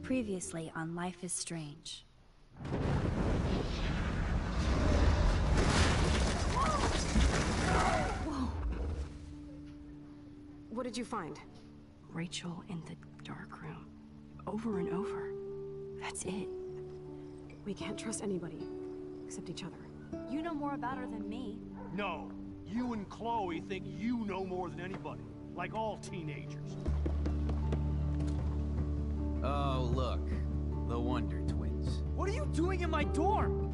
Previously on Life is Strange. Whoa! What did you find? Rachel in the dark room. Over and over. That's it. We can't trust anybody. Except each other. You know more about her than me. No. You and Chloe think you know more than anybody. Like all teenagers. Oh, look. The Wonder Twins. What are you doing in my dorm?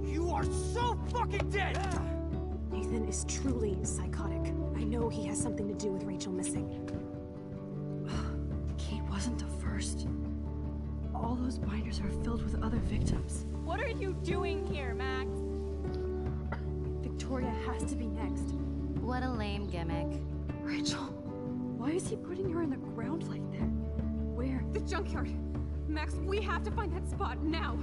You are so fucking dead! Nathan is truly psychotic. I know he has something to do with Rachel missing. Kate wasn't the first. All those binders are filled with other victims. What are you doing here, Max? Victoria has to be next. What a lame gimmick. Rachel, why is he putting her in the ground like that? Where? The junkyard! Max, we have to find that spot now!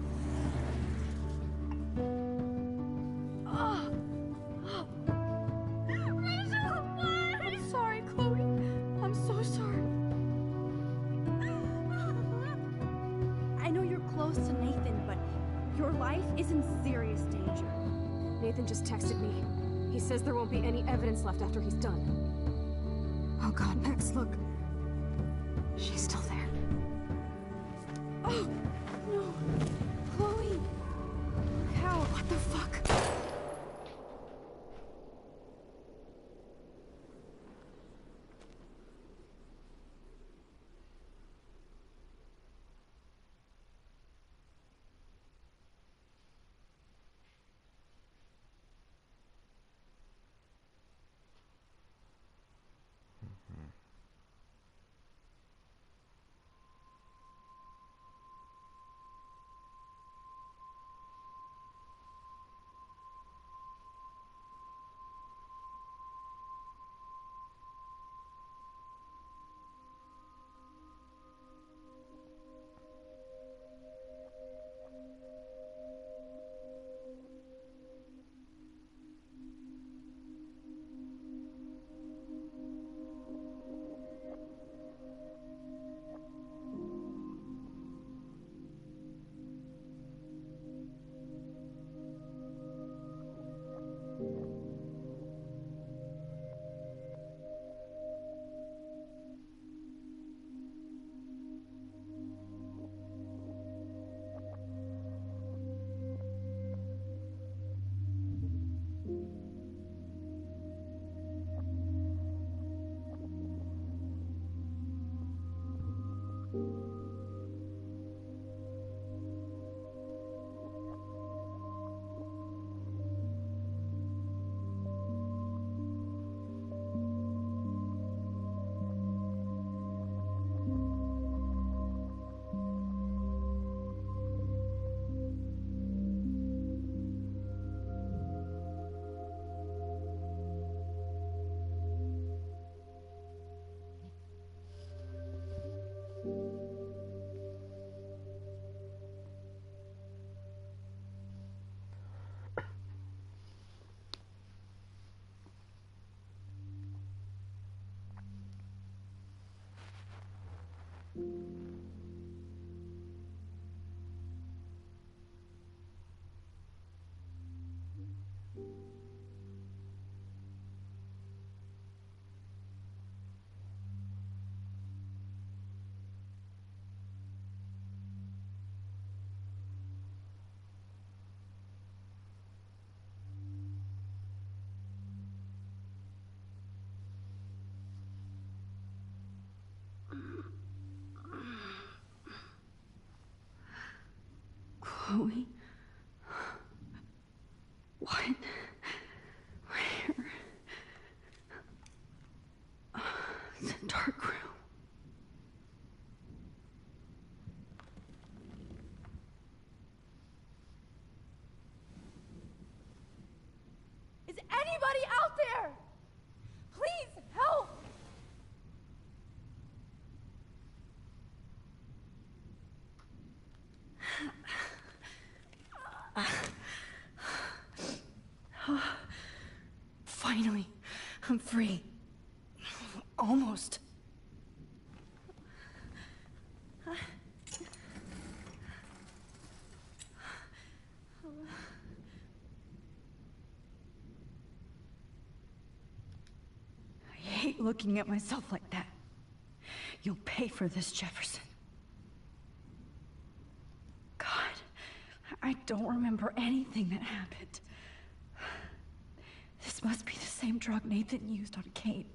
Rachel, what? I'm sorry, Chloe. I'm so sorry. I know you're close to Nathan, but your life is in serious danger. Nathan just texted me. He says there won't be any evidence left after he's done. Oh god, Max, look. She's still there. Oh, no. Chloe. How? What the fuck? Chloe? What? Where? It's a dark room. Is anybody out there? Please help! Finally, I'm free. Almost. looking at myself like that. You'll pay for this, Jefferson. God, I don't remember anything that happened. This must be the same drug Nathan used on Kate.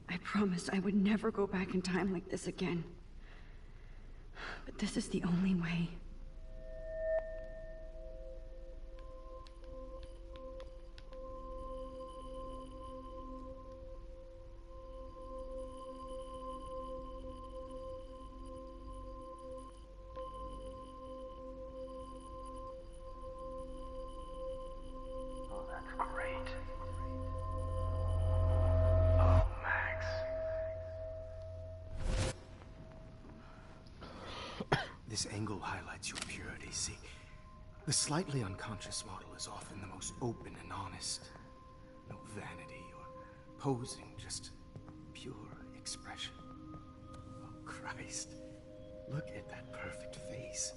I promised I would never go back in time like this again. But this is the only way. Oh, that's great. Oh, Max. This angle highlights your purity, see? The slightly unconscious model is often the most open and honest. No vanity or posing, just pure expression. Oh, Christ. Look at that perfect face.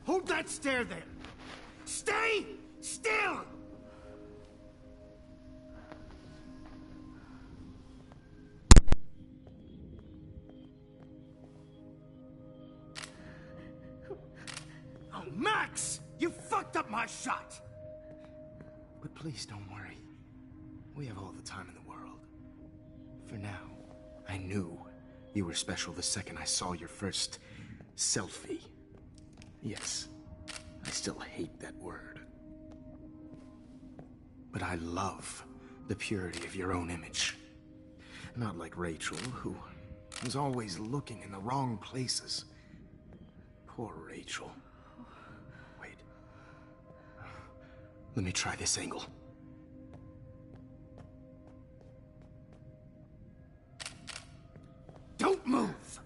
Hold that stare there! Stay still! Oh, Max! You fucked up my shot! But please don't worry. We have all the time in the world. For now, I knew you were special the second I saw your first selfie. Yes, I still hate that word. But I love the purity of your own image. Not like Rachel, who was always looking in the wrong places. Poor Rachel. Wait. Let me try this angle. Don't move!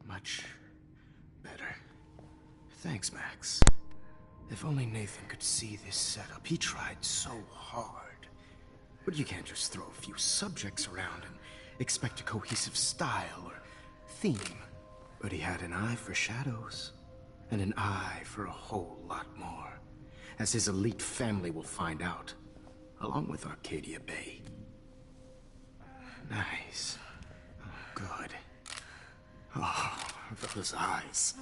Much better. Thanks, Max. If only Nathan could see this setup. He tried so hard. But you can't just throw a few subjects around and expect a cohesive style or theme. But he had an eye for shadows, and an eye for a whole lot more, as his elite family will find out, along with Arcadia Bay. Nice. Oh, good. Oh, those eyes.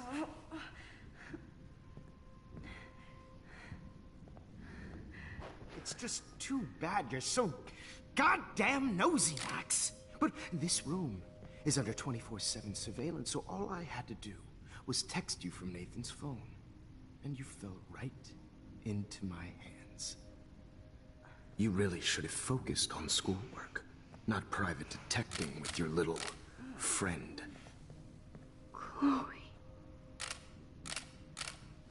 It's just too bad you're so goddamn nosy, Max. But this room is under 24/7 surveillance, so all I had to do was text you from Nathan's phone. And you fell right into my hands. You really should have focused on schoolwork, not private detecting with your little friend.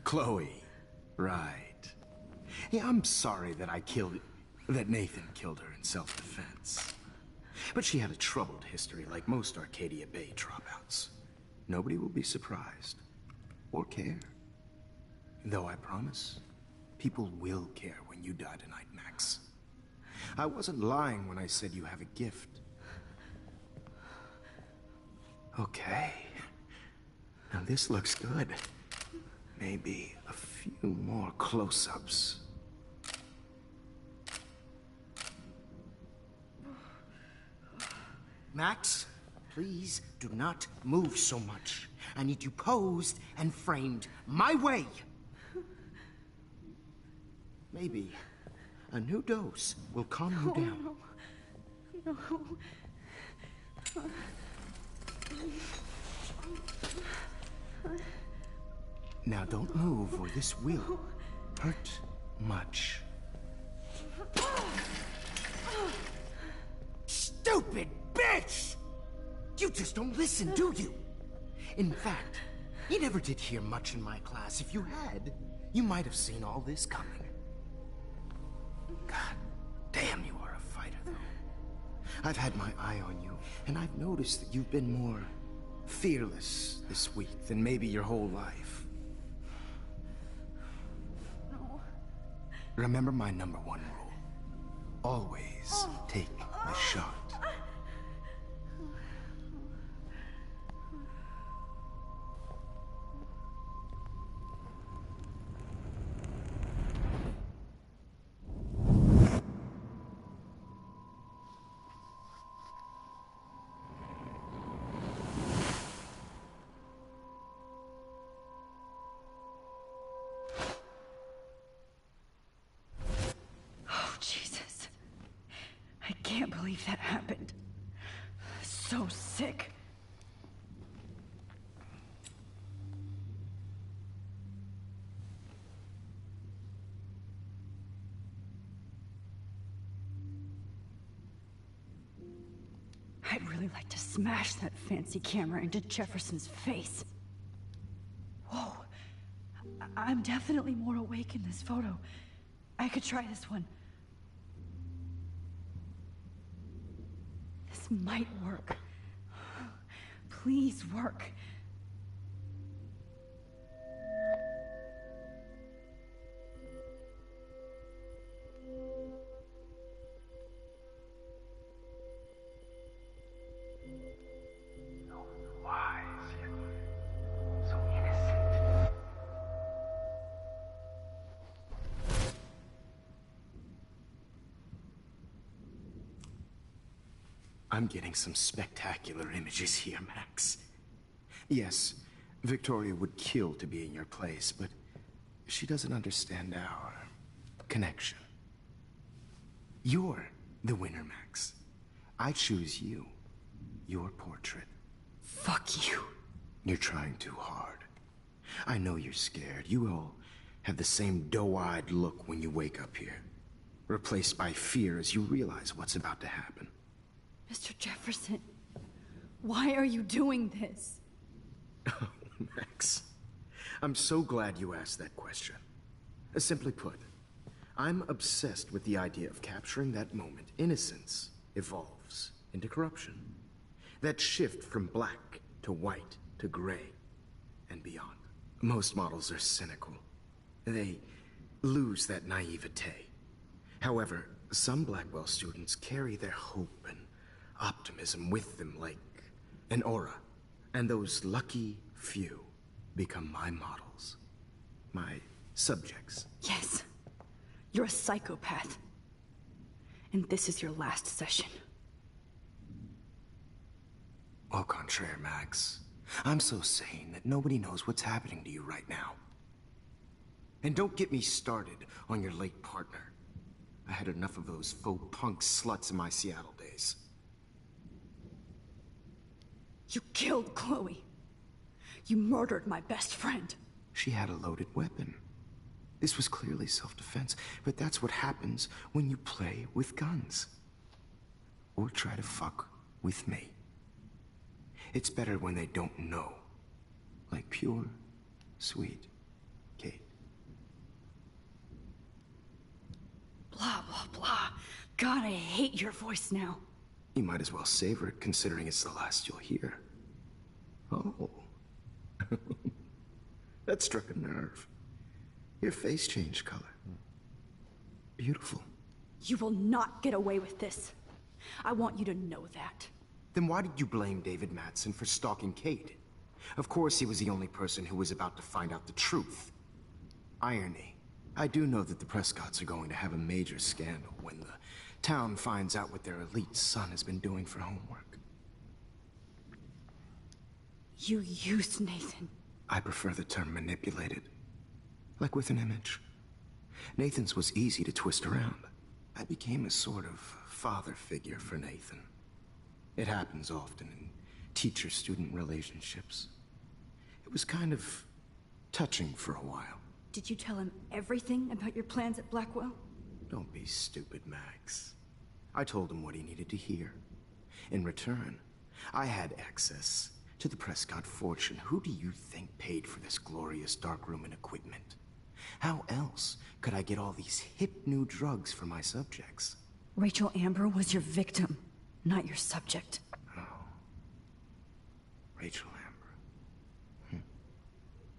Chloe. Right. Yeah, I'm sorry that that Nathan killed her in self-defense. But she had a troubled history like most Arcadia Bay dropouts. Nobody will be surprised. Or care. Though I promise, people will care when you die tonight, Max. I wasn't lying when I said you have a gift. Okay. Now this looks good. Maybe a few more close-ups. Max, please do not move so much. I need you posed and framed my way. Maybe a new dose will calm you down. No. Now don't move or this will hurt much. Stupid bitch! You just don't listen, do you? In fact, you never did hear much in my class. If you had, you might have seen all this coming. God damn, you are a fighter, though. I've had my eye on you, and I've noticed that you've been more fearless this week than maybe your whole life. No. Remember my #1 rule. Always take the shot. can't believe that happened. So sick. I'd really like to smash that fancy camera into Jefferson's face. Whoa. I'm definitely more awake in this photo. I could try this one. This might work. Please work. So wise yet so innocent. I'm getting some spectacular images here, Max. Yes, Victoria would kill to be in your place, but she doesn't understand our connection. You're the winner, Max. I choose you. Your portrait. Fuck you. You're trying too hard. I know you're scared. You all have the same doe-eyed look when you wake up here. Replaced by fear as you realize what's about to happen. Mr. Jefferson, why are you doing this? Oh, Max. I'm so glad you asked that question. Simply put, I'm obsessed with the idea of capturing that moment innocence evolves into corruption. That shift from black to white to gray and beyond. Most models are cynical. They lose that naivete. However, some Blackwell students carry their hope and optimism with them like an aura. And those lucky few become my models. My subjects. Yes. You're a psychopath. And this is your last session. Au contraire, Max. I'm so sane that nobody knows what's happening to you right now. And don't get me started on your late partner. I had enough of those faux punk sluts in my Seattle days. You killed Chloe. You murdered my best friend. She had a loaded weapon. This was clearly self-defense, but that's what happens when you play with guns. Or try to fuck with me. It's better when they don't know. Like pure, sweet Kate. Blah, blah, blah. God, I hate your voice now. You might as well savor it, considering it's the last you'll hear. Oh. That struck a nerve. Your face changed color. Beautiful. You will not get away with this. I want you to know that. Then why did you blame David Madsen for stalking Kate? Of course he was the only person who was about to find out the truth. Irony. I do know that the Prescotts are going to have a major scandal when the town finds out what their elite son has been doing for homework. You used Nathan. I prefer the term manipulated. Like with an image. Nathan's was easy to twist around. I became a sort of father figure for Nathan. It happens often in teacher-student relationships. It was kind of touching for a while. Did you tell him everything about your plans at Blackwell? Don't be stupid, Max. I told him what he needed to hear. In return, I had access to the Prescott fortune. Who do you think paid for this glorious darkroom and equipment? How else could I get all these hip new drugs for my subjects? Rachel Amber was your victim, not your subject. Oh. Rachel Amber.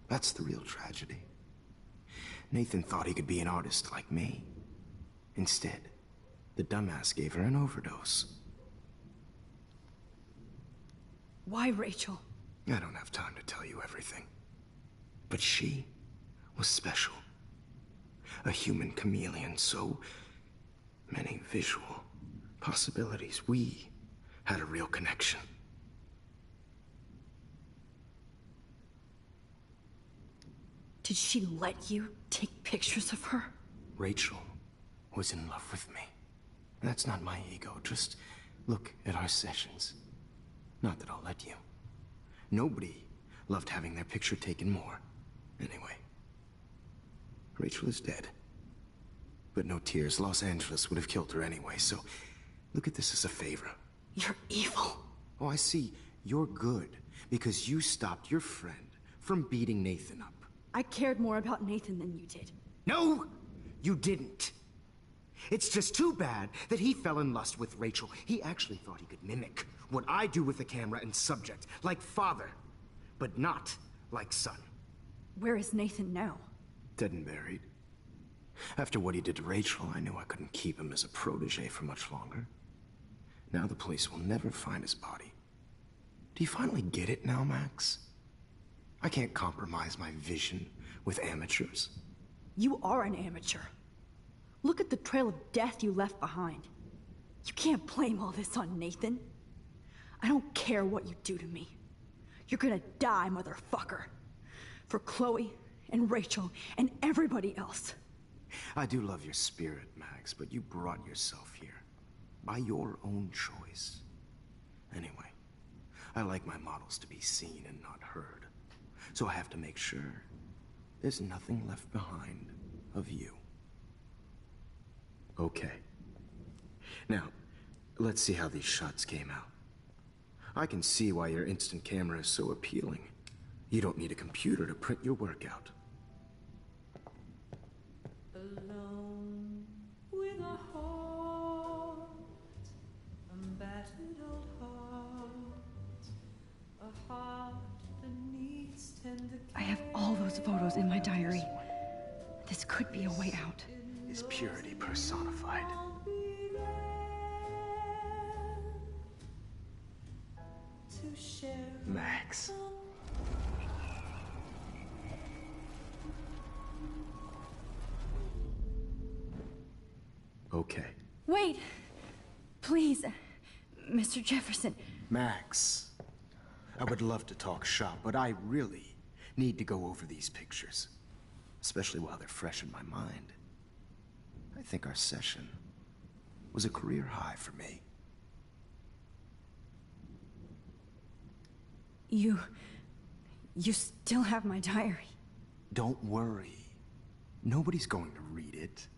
That's the real tragedy. Nathan thought he could be an artist like me. Instead, the dumbass gave her an overdose. Why Rachel? I don't have time to tell you everything. But she was special. A human chameleon, so many visual possibilities. We had a real connection. Did she let you take pictures of her? Rachel was in love with me. That's not my ego. Just look at our sessions. Not that I'll let you. Nobody loved having their picture taken more. Anyway, Rachel is dead. But no tears. Los Angeles would have killed her anyway, so look at this as a favor. You're evil. Oh, I see. You're good because you stopped your friend from beating Nathan up. I cared more about Nathan than you did. No, you didn't. It's just too bad that he fell in lust with Rachel. He actually thought he could mimic what I do with the camera and subject, like father, but not like son. Where is Nathan now? Dead and buried. After what he did to Rachel, I knew I couldn't keep him as a protege for much longer. Now the police will never find his body. Do you finally get it now, Max? I can't compromise my vision with amateurs. You are an amateur. Look at the trail of death you left behind. You can't blame all this on Nathan. I don't care what you do to me. You're gonna die, motherfucker. For Chloe and Rachel and everybody else. I do love your spirit, Max, but you brought yourself here. By your own choice. Anyway, I like my models to be seen and not heard. So I have to make sure there's nothing left behind of you. Okay. Now, let's see how these shots came out. I can see why your instant camera is so appealing. You don't need a computer to print your work out. Alone with a heart, a battered old heart, a heart that needs tender care. I have all those photos in my diary. This could be a way out. Is purity personified. I'll be there to share Max. Okay. Wait! Please, Mr. Jefferson. Max. I would love to talk shop, but I really need to go over these pictures. Especially while they're fresh in my mind. I think our session was a career high for me. You still have my diary. Don't worry. Nobody's going to read it.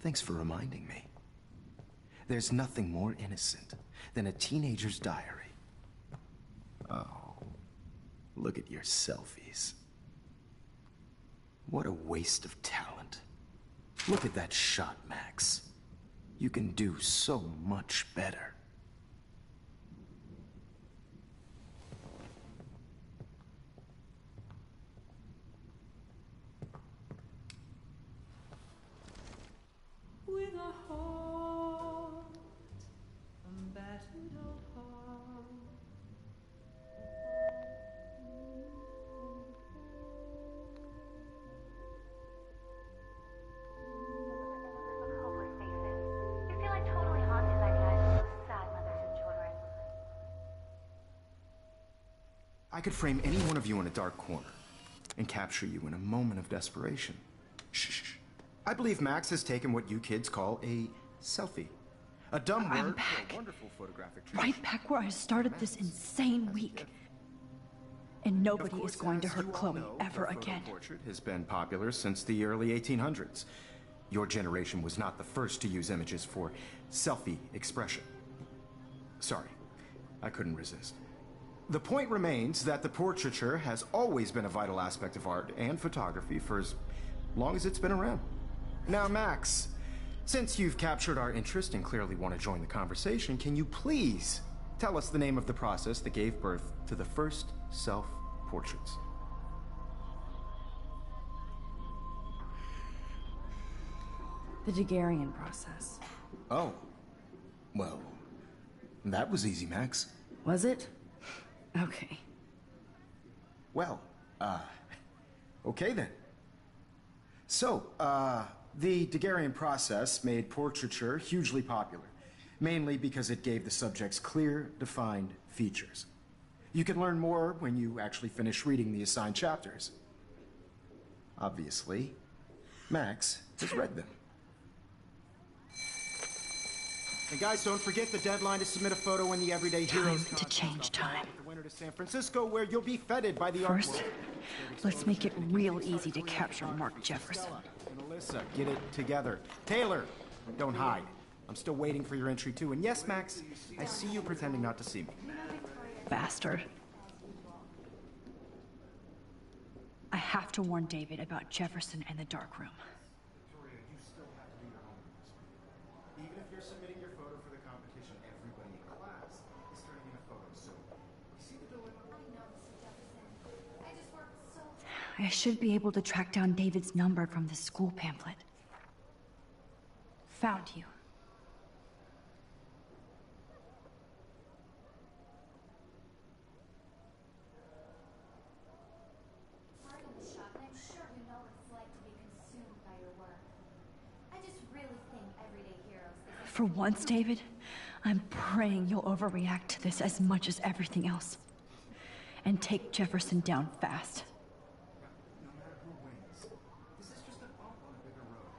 Thanks for reminding me. There's nothing more innocent than a teenager's diary. Oh, look at your selfies. What a waste of talent. Look at that shot, Max. You can do so much better. with a heart, a battered old heart. Hopeless faces. You feel like totally haunted by the eyes of those sad mothers and children. I could frame any one of you in a dark corner and capture you in a moment of desperation. Shh. I believe Max has taken what you kids call a selfie. A dumb I'm word back. for a wonderful photographic Right back where I started this insane week. And nobody is going to hurt Chloe ever again. Portrait has been popular since the early 1800s. Your generation was not the first to use images for selfie expression. Sorry, I couldn't resist. The point remains that the portraiture has always been a vital aspect of art and photography for as long as it's been around. Now, Max, since you've captured our interest and clearly want to join the conversation, can you please tell us the name of the process that gave birth to the first self-portraits? The Daguerrean process. Oh. Well, that was easy, Max. Was it? Okay. Well, okay then. So, the Daguerrean process made portraiture hugely popular, mainly because it gave the subjects clear, defined features. You can learn more when you actually finish reading the assigned chapters. Obviously, Max has read them. And guys, don't forget the deadline to submit a photo in the Everyday Heroes Time to change time. The winner to San Francisco, where you'll be feted by the art First, world. let's make it real easy to capture Mark Jefferson. And Alyssa, get it together. Taylor, don't hide. I'm still waiting for your entry too. And yes, Max, I see you pretending not to see me. Bastard. I have to warn David about Jefferson and the dark room. Victoria, you still have to do your homework this week. Even if you're submitting your photo for the competition, everybody in class is turning in a photo. So, you see the dilemma? I know, Mr. Jefferson. I just worked so I should be able to track down David's number from the school pamphlet. Found you. hard on the shop, and I'm sure you know what it's like to be consumed by your work. I just really think Everyday Heroes is For once, David, I'm praying you'll overreact to this as much as everything else. And take Jefferson down fast. No matter who wins, this is just a bump on a bigger road.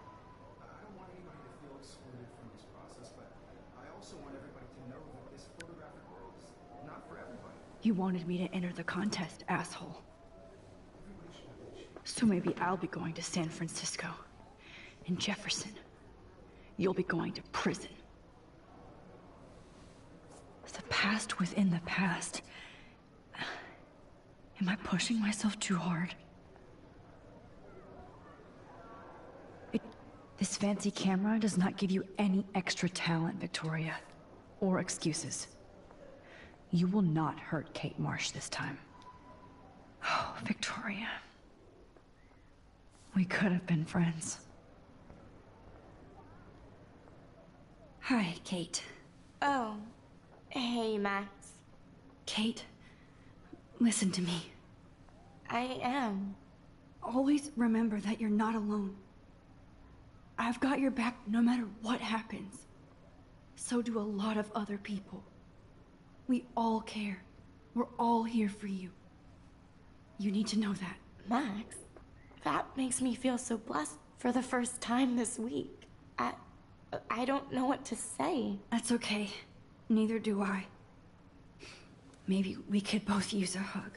I don't want anybody to feel excluded from this process, but I also want everybody to know that this photographic world is not for everybody. You wanted me to enter the contest, asshole. So maybe I'll be going to San Francisco. And Jefferson, you'll be going to prison. The past within the past. Am I pushing myself too hard? This fancy camera does not give you any extra talent, Victoria. Or excuses. You will not hurt Kate Marsh this time. Oh, Victoria. We could have been friends. Hi, Kate. Oh. Hey, Max. Kate, listen to me. I am. Always remember that you're not alone. I've got your back no matter what happens. So do a lot of other people. We all care. We're all here for you. You need to know that. Max, that makes me feel so blessed for the first time this week. I don't know what to say. That's okay. Neither do I. Maybe we could both use a hug.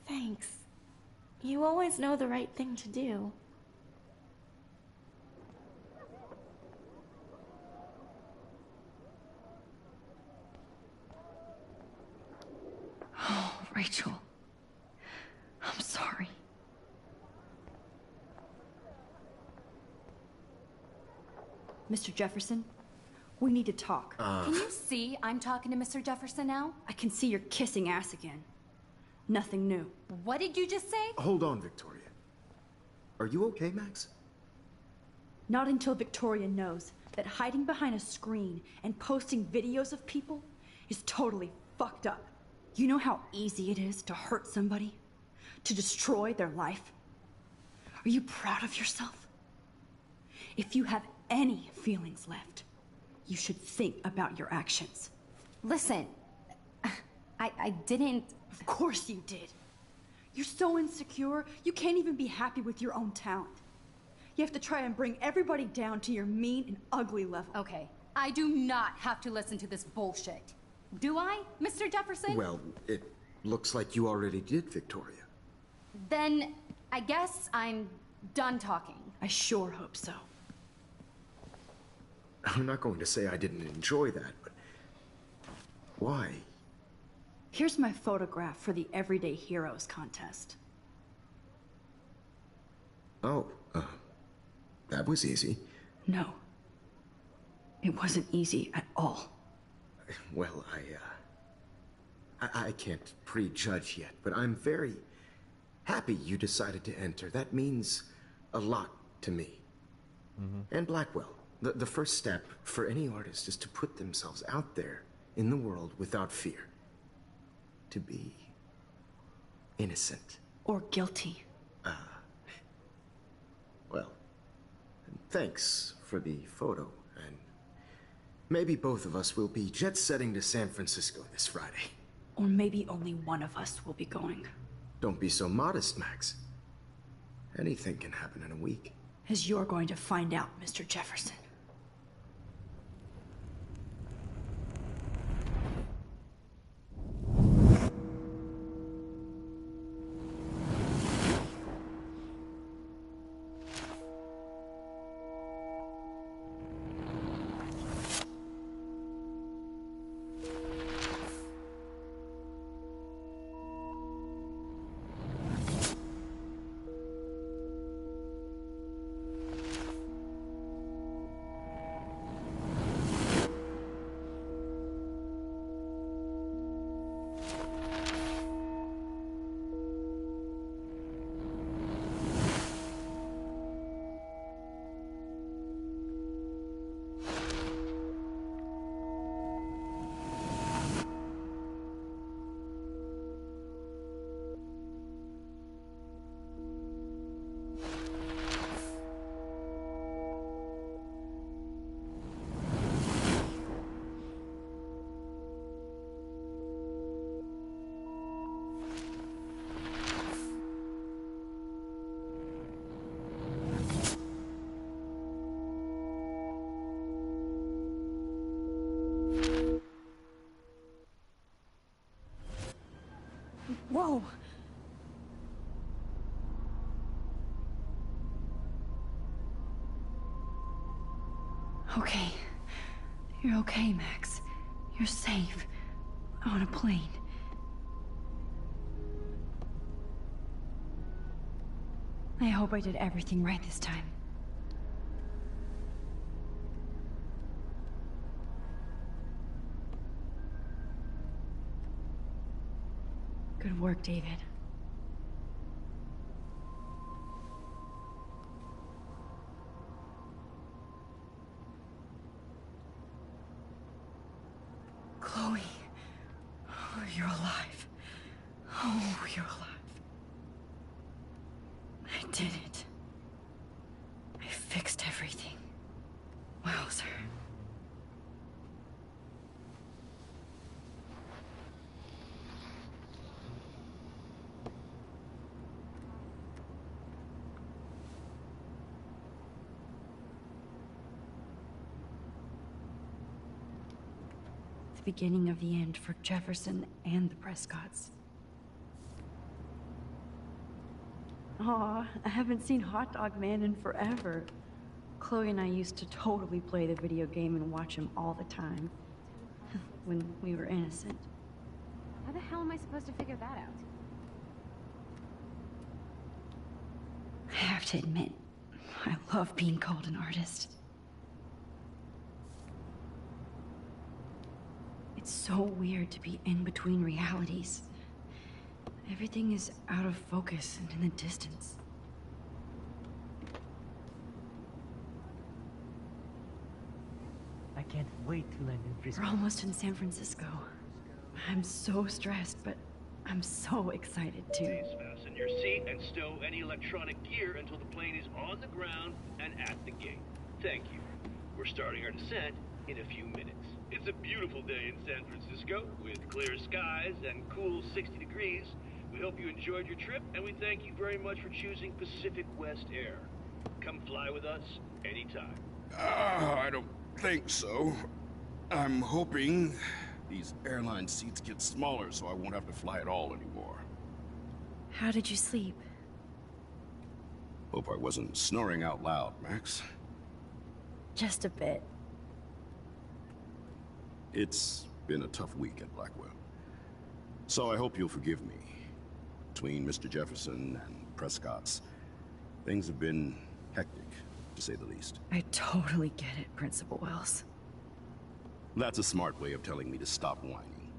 Thanks. You always know the right thing to do. Oh, Rachel. I'm sorry. Mr. Jefferson, we need to talk. Can you see I'm talking to Mr. Jefferson now? I can see you're kissing ass again. Nothing new. What did you just say? Hold on, Victoria. Are you okay, Max? Not until Victoria knows that hiding behind a screen and posting videos of people is totally fucked up. You know how easy it is to hurt somebody? To destroy their life? Are you proud of yourself? If you have any feelings left, you should think about your actions. Listen, I didn't... Of course you did. You're so insecure, you can't even be happy with your own talent. You have to try and bring everybody down to your mean and ugly level. Okay, I do not have to listen to this bullshit. Do I, Mr. Jefferson? Well, it looks like you already did, Victoria. Then I guess I'm done talking. I sure hope so. I'm not going to say I didn't enjoy that, but why? Here's my photograph for the Everyday Heroes contest. Oh, that was easy. No. It wasn't easy at all. Well, I can't prejudge yet, but I'm very happy you decided to enter. That means a lot to me. And Blackwell. The first step for any artist is to put themselves out there in the world without fear. To be innocent. Or guilty. Well, thanks for the photo, and maybe both of us will be jet-setting to San Francisco this Friday. Or maybe only one of us will be going. Don't be so modest, Max. Anything can happen in a week. as you're going to find out, Mr. Jefferson. Whoa! Okay. You're okay, Max. You're safe. On a plane. I hope I did everything right this time. Good work, David. Chloe. Oh, you're alive. Oh, you're alive. I did it. I fixed everything. Wowzer. The beginning of the end for Jefferson and the Prescotts. Aw, I haven't seen Hot Dog Man in forever. Chloe and I used to totally play the video game and watch him all the time. When we were innocent. How the hell am I supposed to figure that out? I have to admit, I love being called an artist. It's so weird to be in between realities. Everything is out of focus and in the distance. I can't wait to land in Frisco. We're almost in San Francisco. I'm so stressed, but I'm so excited too. Please fasten your seat and stow any electronic gear until the plane is on the ground and at the gate. Thank you. We're starting our descent in a few minutes. It's a beautiful day in San Francisco with clear skies and cool 60 degrees. We hope you enjoyed your trip, and we thank you very much for choosing Pacific West Air. Come fly with us anytime. I don't think so. I'm hoping these airline seats get smaller so I won't have to fly at all anymore. How did you sleep? Hope I wasn't snoring out loud, Max. Just a bit. It's been a tough week at Blackwell. So I hope you'll forgive me. Between Mr. Jefferson and Prescott's, things have been hectic, to say the least. I totally get it, Principal Wells. That's a smart way of telling me to stop whining.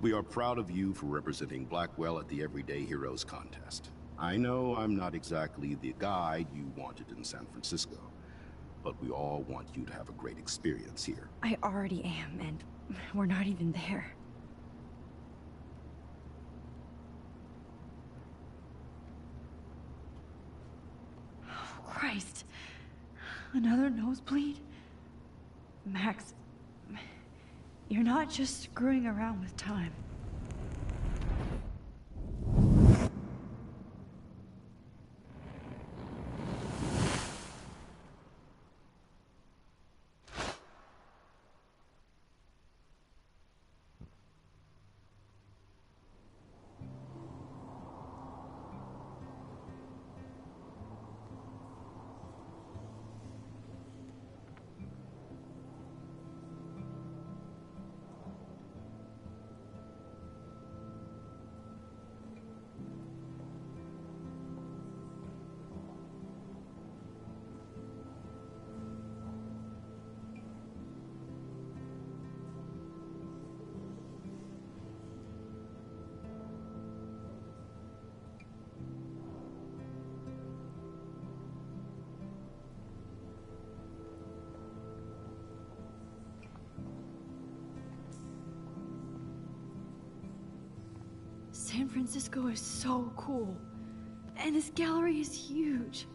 We are proud of you for representing Blackwell at the Everyday Heroes contest. I know I'm not exactly the guide you wanted in San Francisco, but we all want you to have a great experience here. I already am, and we're not even there. Oh, Christ. Another nosebleed? Max, you're not just screwing around with time. San Francisco is so cool. And this gallery is huge.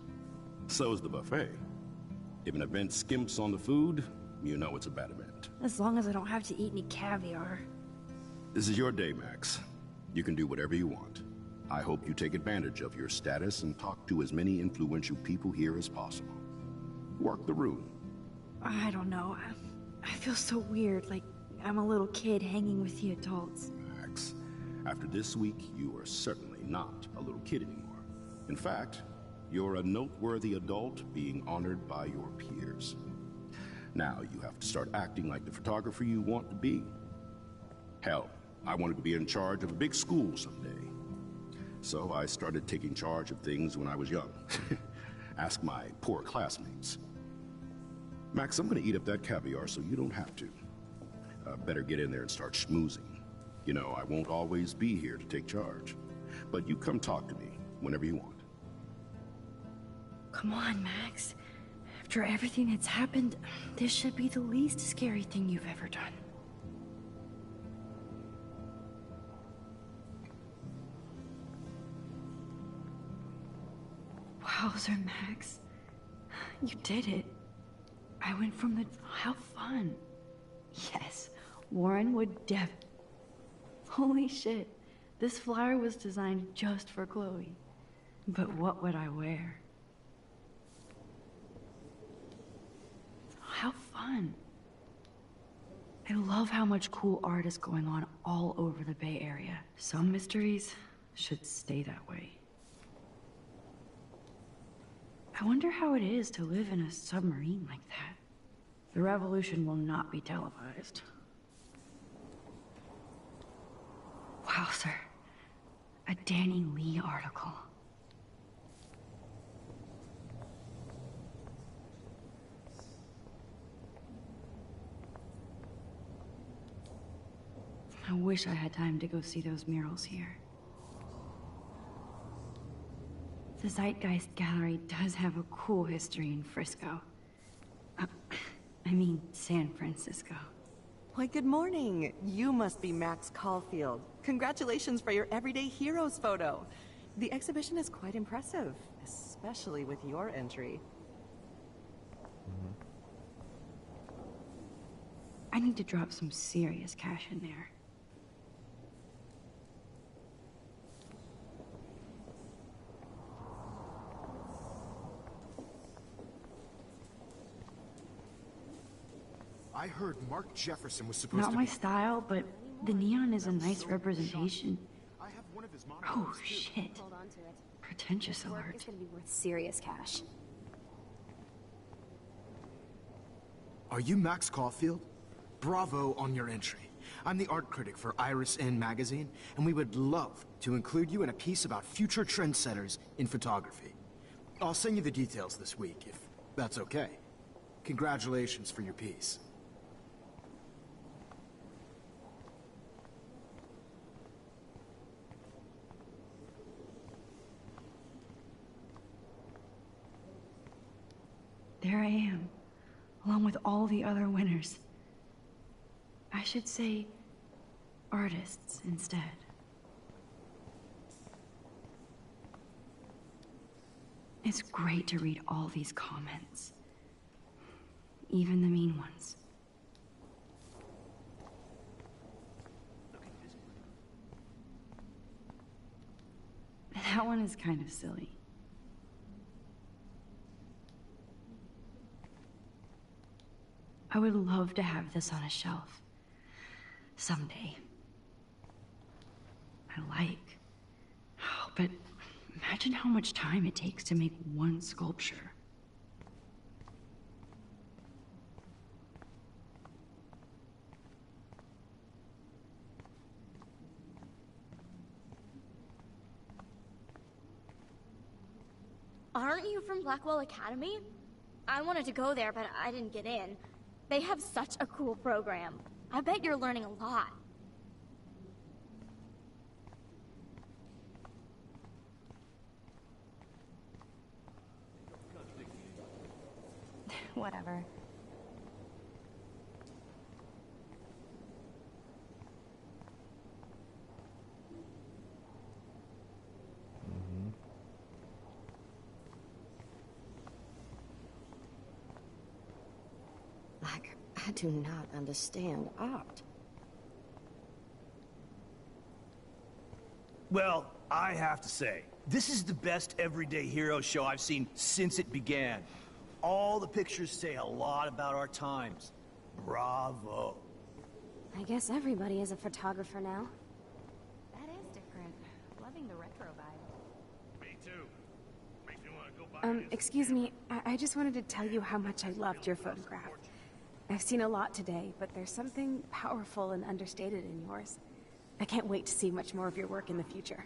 So is the buffet. If an event skimps on the food, you know it's a bad event. As long as I don't have to eat any caviar. This is your day, Max. You can do whatever you want. I hope you take advantage of your status and talk to as many influential people here as possible. Work the room. I don't know. I feel so weird, like I'm a little kid hanging with the adults. Max, after this week, you are certainly not a little kid anymore. In fact, you're a noteworthy adult being honored by your peers. Now you have to start acting like the photographer you want to be. Hell, I wanted to be in charge of a big school someday. So I started taking charge of things when I was young. Ask my poor classmates. Max, I'm gonna eat up that caviar so you don't have to. Better get in there and start schmoozing. You know, I won't always be here to take charge. But you come talk to me whenever you want. Come on, Max. After everything that's happened, this should be the least scary thing you've ever done. Wowzer, Max. You did it. I went from the... How fun. Yes, Warren would Holy shit. This flyer was designed just for Chloe. But what would I wear? How fun. I love how much cool art is going on all over the Bay Area. Some mysteries should stay that way. I wonder how it is to live in a submarine like that. The revolution will not be televised. Wow, sir. A Danny Lee article. I wish I had time to go see those murals here. The Zeitgeist Gallery does have a cool history in Frisco. I mean, San Francisco. Why, good morning. You must be Max Caulfield. Congratulations for your Everyday Heroes photo. The exhibition is quite impressive, especially with your entry. I need to drop some serious cash in there. I heard Mark Jefferson was supposed Not to my be... style, but the neon is a nice representation. Oh, shit. Pretentious alert. It's gonna be worth serious cash. Are you Max Caulfield? Bravo on your entry. I'm the art critic for Iris N magazine, and we would love to include you in a piece about future trendsetters in photography. I'll send you the details this week, if that's okay. Congratulations for your piece. There I am, along with all the other winners. I should say artists instead. It's great to read all these comments, even the mean ones. That one is kind of silly. I would love to have this on a shelf. Someday. Oh, but imagine how much time it takes to make one sculpture. Aren't you from Blackwell Academy? I wanted to go there, but I didn't get in. They have such a cool program. I bet you're learning a lot. Whatever. I do not understand art. Well, I have to say, this is the best everyday hero show I've seen since it began. All the pictures say a lot about our times. Bravo. I guess everybody is a photographer now. That is different. Loving the retro vibe. Me too. Makes me want to go buy Excuse me. I just wanted to tell you how much I loved your photograph. I've seen a lot today, but there's something powerful and understated in yours. I can't wait to see much more of your work in the future.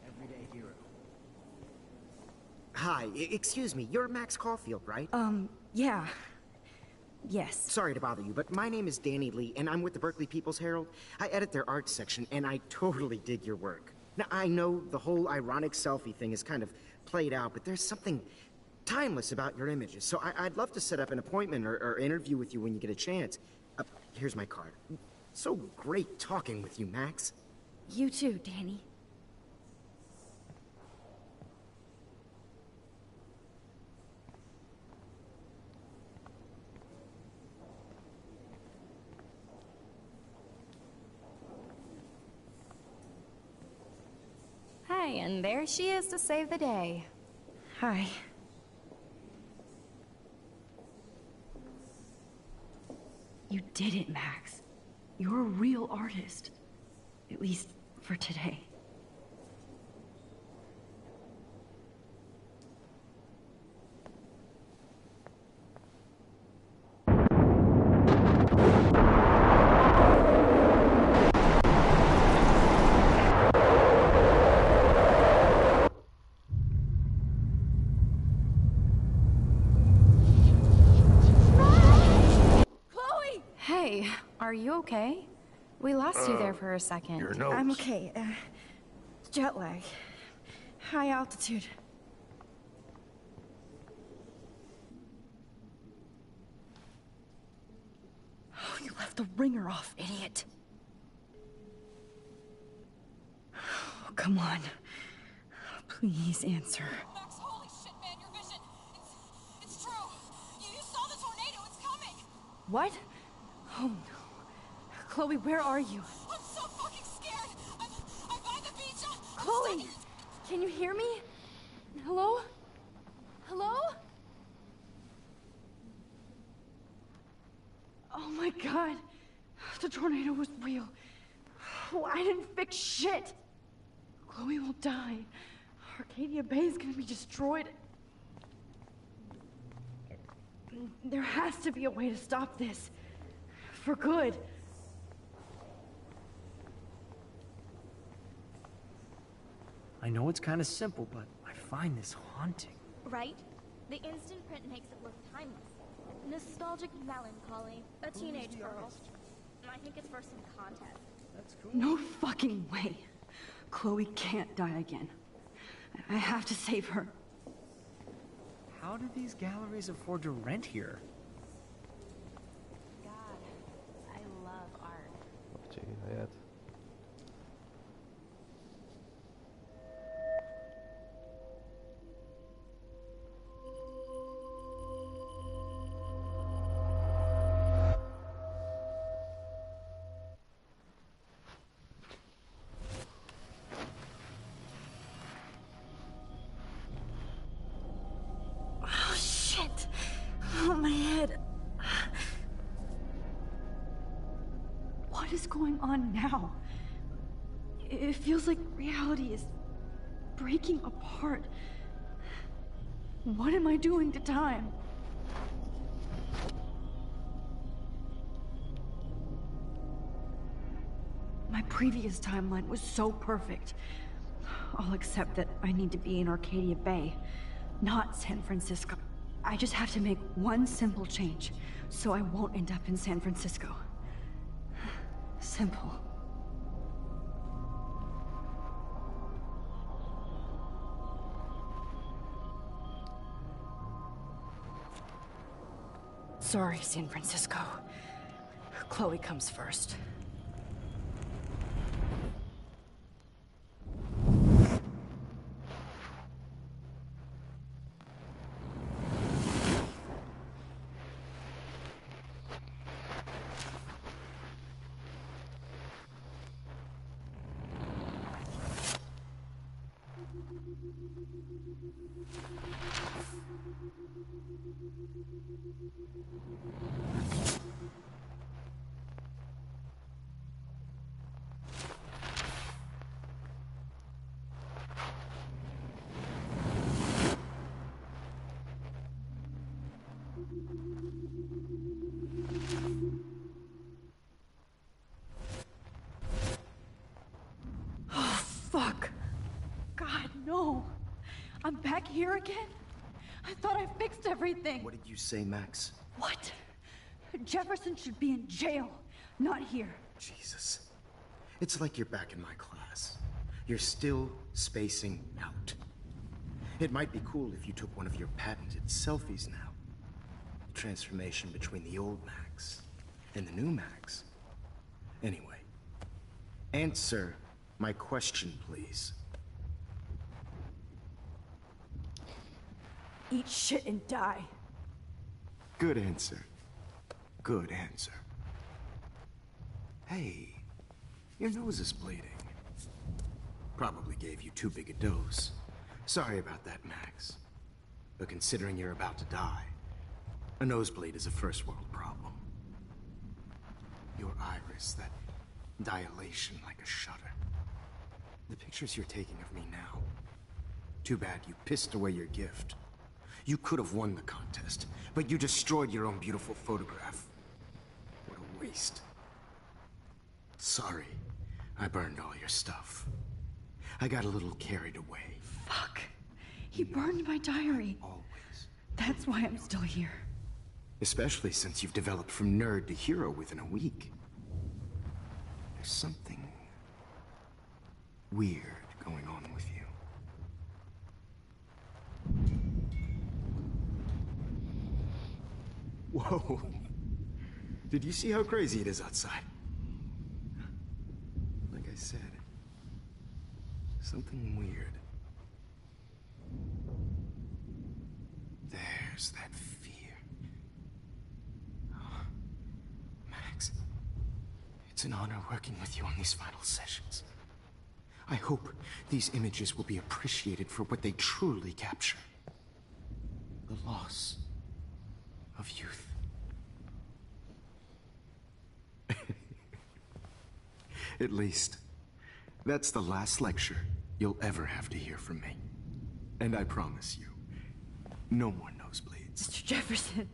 Everyday hero. Hi, excuse me, you're Max Caulfield, right? Yeah. Yes. Sorry to bother you, but my name is Danny Lee, and I'm with the Berkeley People's Herald. I edit their art section, and I totally dig your work. Now, I know the whole ironic selfie thing is kind of played out, but there's something timeless about your images, so I'd love to set up an appointment or interview with you when you get a chance. Here's my card. So great talking with you, Max. You too, Danny. Hi, and there she is to save the day. Hi. You did it, Max. You're a real artist. At least for today. Hey, are you okay? We lost you there for a second. Your nose. I'm okay. Jet lag. High altitude. Oh, you left the ringer off, idiot. Oh, come on. Please answer. Max, holy shit, man, your vision. It's true. You saw the tornado. It's coming. What? Oh no. Chloe, where are you? I'm so fucking scared. I'm by the beach. Chloe! Can you hear me? Hello? Hello? Oh my god. The tornado was real. Oh, I didn't fix shit. Chloe will die. Arcadia Bay is gonna be destroyed. There has to be a way to stop this. For good. I know it's kind of simple, but I find this haunting. Right? The instant print makes it look timeless. Nostalgic melancholy. A teenage girl. I think it's for some contest. That's cool. No fucking way. Chloe can't die again. I have to save her. How do these galleries afford to rent here? God, I love art. Çekil hayat. Oh shit. Oh, my head. What is going on now? It feels like reality is breaking apart. What am I doing to time? My previous timeline was so perfect. I'll accept that I need to be in Arcadia Bay, not San Francisco. I just have to make one simple change, so I won't end up in San Francisco. Simple. Sorry, San Francisco. Chloe comes first. Oh, fuck. God, no. I'm back here again? I thought I fixed everything. What did you say, Max? What? Jefferson should be in jail, not here. Jesus. It's like you're back in my class. You're still spacing out. It might be cool if you took one of your patented selfies now. The transformation between the old Max and the new Max. Anyway, answer my question, please. Eat shit and die. Good answer. Good answer. Hey, your nose is bleeding. Probably gave you too big a dose. Sorry about that, Max. But considering you're about to die, a nosebleed is a first world problem. Your iris, that dilation like a shutter. The pictures you're taking of me now. Too bad you pissed away your gift. You could have won the contest, but you destroyed your own beautiful photograph. What a waste. Sorry, I burned all your stuff. I got a little carried away. Fuck. He burned my diary. Always. That's why I'm still here. Especially since you've developed from nerd to hero within a week. There's something weird going on with you. Whoa. Did you see how crazy it is outside? Like I said, something weird. There's that fear. Oh, Max, it's an honor working with you on these final sessions. I hope these images will be appreciated for what they truly capture. The loss of youth. At least, that's the last lecture you'll ever have to hear from me. And I promise you, no more nosebleeds. Mr. Jefferson,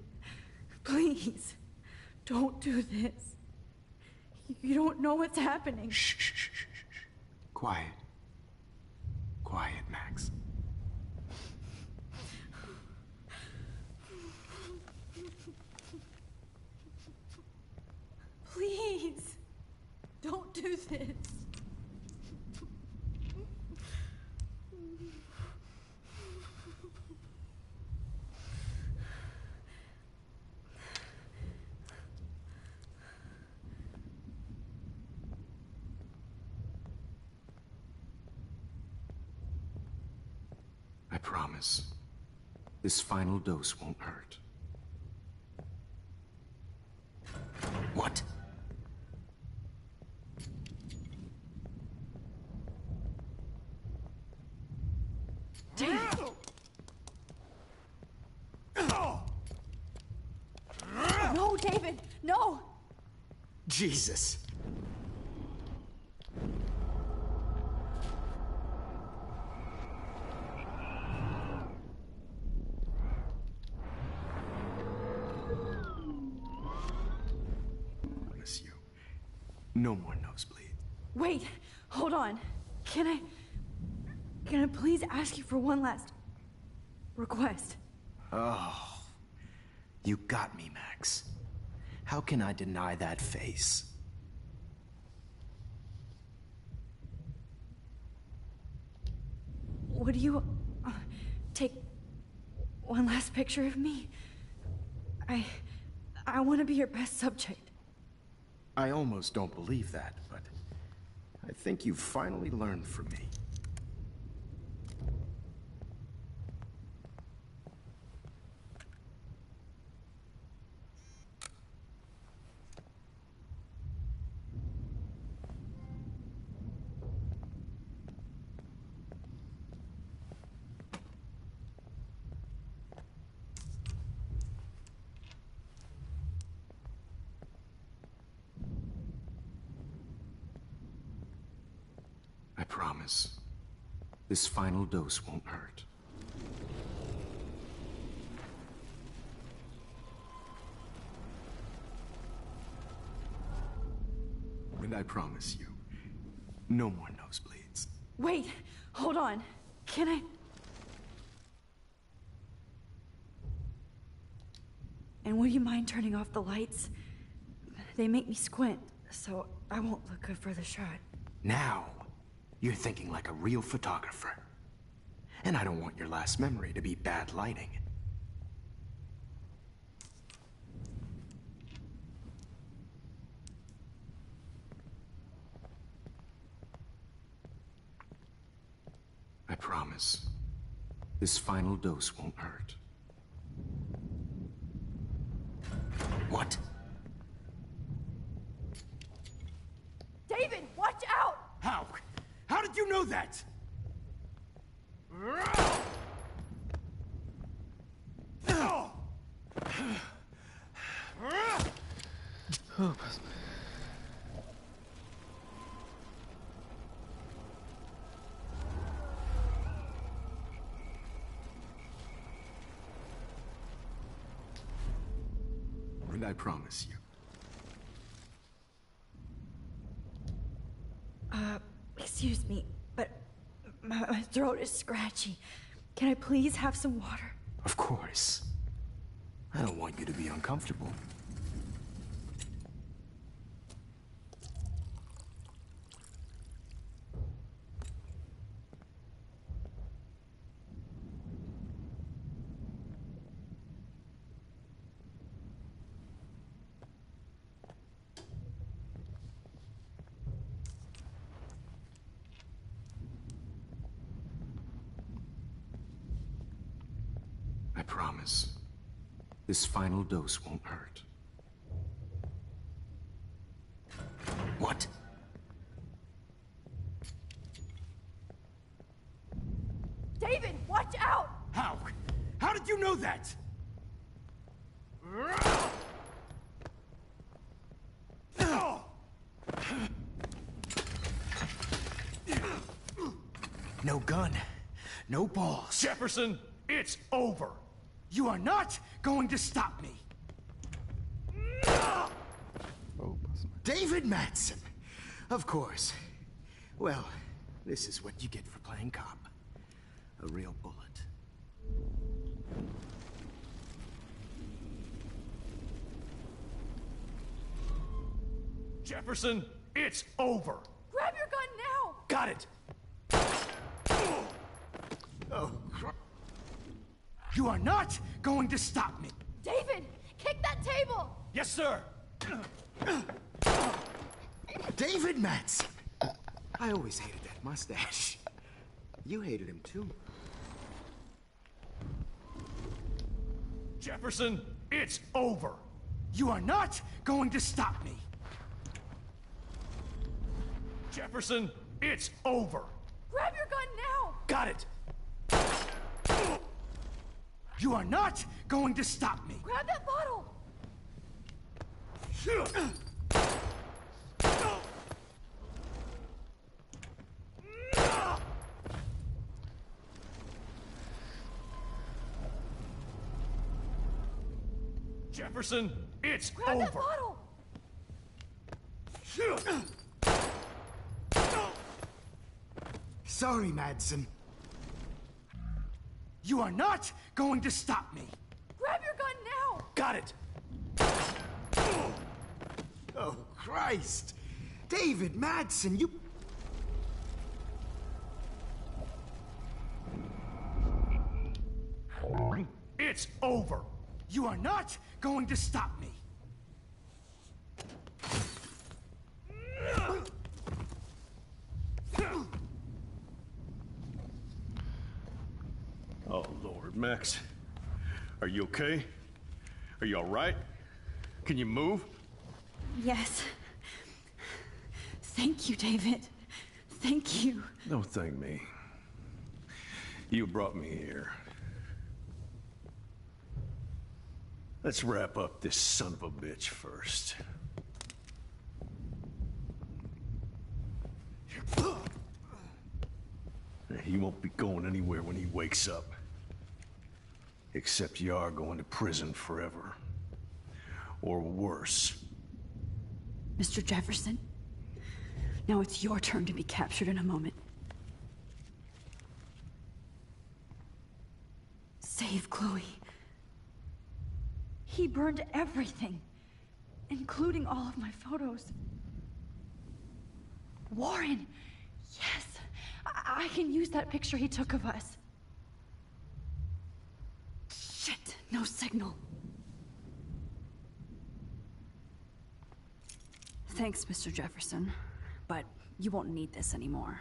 please, don't do this. You don't know what's happening. Shh, shh, shh, shh, shh. Quiet. Quiet, Max. Please, don't do this. I promise, this final dose won't hurt. What? No, David, no! Jesus. Promise you, no more nosebleed. Wait, hold on. Can I please ask you for one last request? Oh, you got me, Max. How can I deny that face? Would you take one last picture of me? I want to be your best subject. I almost don't believe that, but I think you've finally learned from me. promise, this final dose won't hurt. And I promise you, no more nosebleeds. Wait, hold on. Can I... And will you mind turning off the lights? They make me squint, so I won't look good for the shot. Now, you're thinking like a real photographer. And I don't want your last memory to be bad lighting. I promise, this final dose won't hurt. What? David, watch out! How? How did you know that? And I promise you. Excuse me, but my throat is scratchy. Can I please have some water? Of course. I don't want you to be uncomfortable. I promise, this final dose won't hurt. What? David, watch out! How? How did you know that? No gun, no balls. Jefferson, it's over. You are not going to stop me. David Madsen. Of course. Well, this is what you get for playing cop. A real bullet. Jefferson, it's over. Grab your gun now! Got it. Oh, crap. You are not going to stop me. David, kick that table! Yes, sir. David Madsen. I always hated that mustache. You hated him too. Jefferson, it's over. You are not going to stop me. Jefferson, it's over. Grab your gun now! Got it. You are not going to stop me. Grab that bottle! Jefferson, it's Grab over. that bottle! Sorry, Madsen. You are not going to stop me. Grab your gun now! Got it. Oh, Christ. David Madsen, you... It's over. You are not going to stop me. Oh, Lord, Max. Are you okay? Are you all right? Can you move? Yes. Thank you, David. Thank you. Don't thank me. You brought me here. Let's wrap up this son of a bitch first. He won't be going anywhere when he wakes up. Except you are going to prison forever. Or worse. Mr. Jefferson, now it's your turn to be captured in a moment. Save Chloe. He burned everything, including all of my photos. Warren! Yes! I can use that picture he took of us. Shit, no signal. Thanks, Mr. Jefferson, but you won't need this anymore.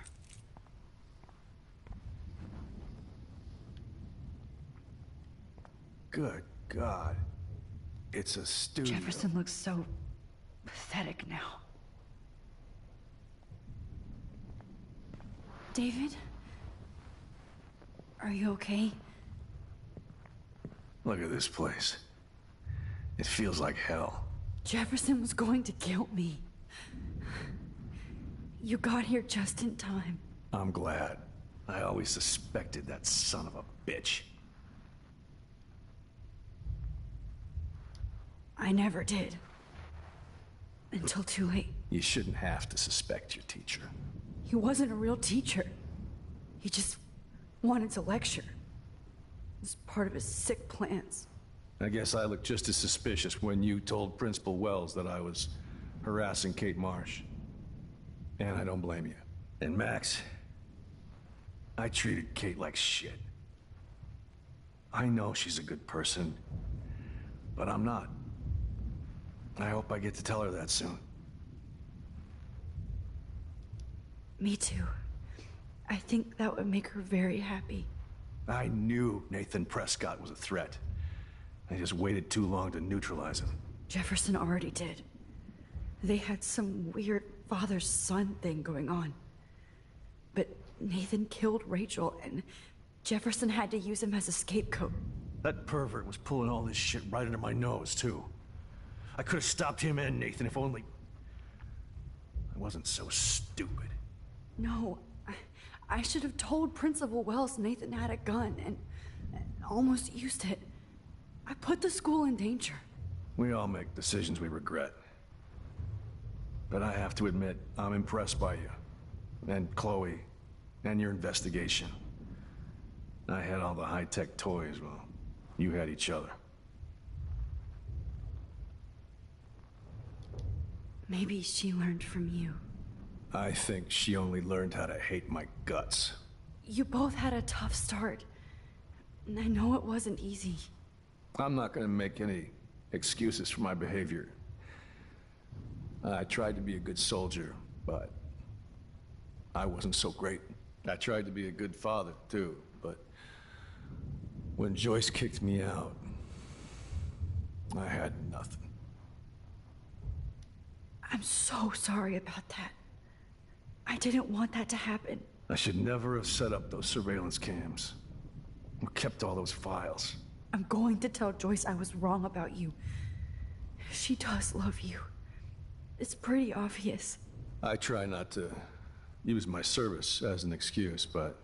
Good God. It's a studio. Jefferson looks so pathetic now. David? Are you okay? Look at this place. It feels like hell. Jefferson was going to kill me. You got here just in time. I'm glad. I always suspected that son of a bitch. I never did. Until too late. You shouldn't have to suspect your teacher. He wasn't a real teacher. He just wanted to lecture. It was part of his sick plans. I guess I looked just as suspicious when you told Principal Wells that I was harassing Kate Marsh. And I don't blame you. And Max, I treated Kate like shit. I know she's a good person, but I'm not. I hope I get to tell her that soon. Me too. I think that would make her very happy. I knew Nathan Prescott was a threat. I just waited too long to neutralize him. Jefferson already did. They had some weird father-son thing going on. But Nathan killed Rachel, and Jefferson had to use him as a scapegoat. That pervert was pulling all this shit right under my nose, too. I could have stopped him and Nathan if only... I wasn't so stupid. No, I should have told Principal Wells Nathan had a gun and almost used it. I put the school in danger. We all make decisions we regret. But I have to admit, I'm impressed by you. And Chloe. And your investigation. I had all the high-tech toys, well, you had each other. Maybe she learned from you. I think she only learned how to hate my guts. You both had a tough start. And I know it wasn't easy. I'm not gonna make any excuses for my behavior. I tried to be a good soldier, but I wasn't so great. I tried to be a good father, too, but when Joyce kicked me out, I had nothing. I'm so sorry about that. I didn't want that to happen. I should never have set up those surveillance cams. Or kept all those files. I'm going to tell Joyce I was wrong about you. She does love you. It's pretty obvious. I try not to use my service as an excuse, but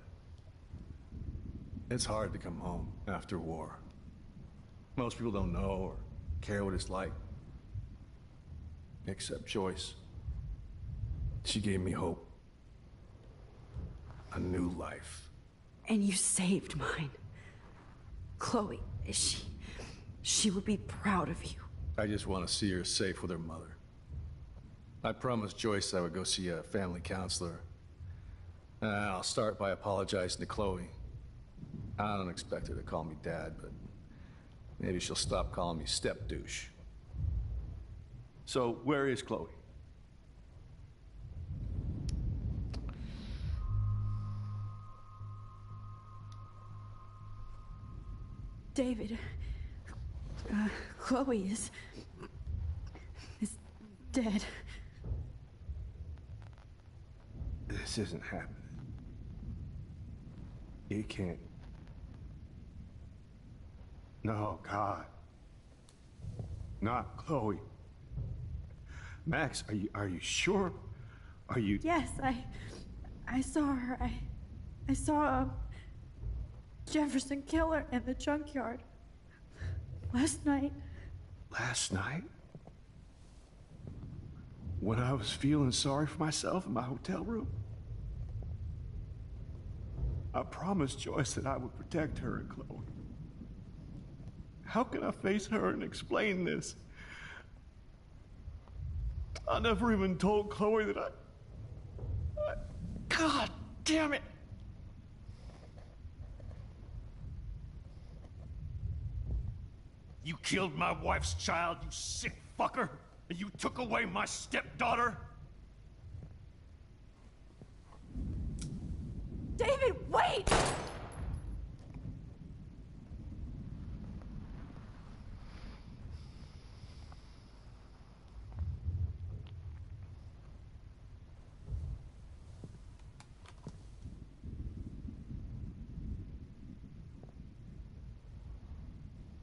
it's hard to come home after war. Most people don't know or care what it's like. Except Joyce. She gave me hope. A new life. And you saved mine. Chloe, she would be proud of you. I just want to see her safe with her mother. I promised Joyce I would go see a family counselor. And I'll start by apologizing to Chloe. I don't expect her to call me Dad, but maybe she'll stop calling me step-douche. So, where is Chloe? David, Chloe is dead. This isn't happening. It can't. No, God. Not Chloe. Max, are you sure? Are you... Yes, I saw her. I saw a Jefferson killer in the junkyard last night. Last night? When I was feeling sorry for myself in my hotel room? I promised Joyce that I would protect her and Chloe. How can I face her and explain this? I never even told Chloe that God damn it! You killed my wife's child, you sick fucker! And you took away my stepdaughter? David, wait!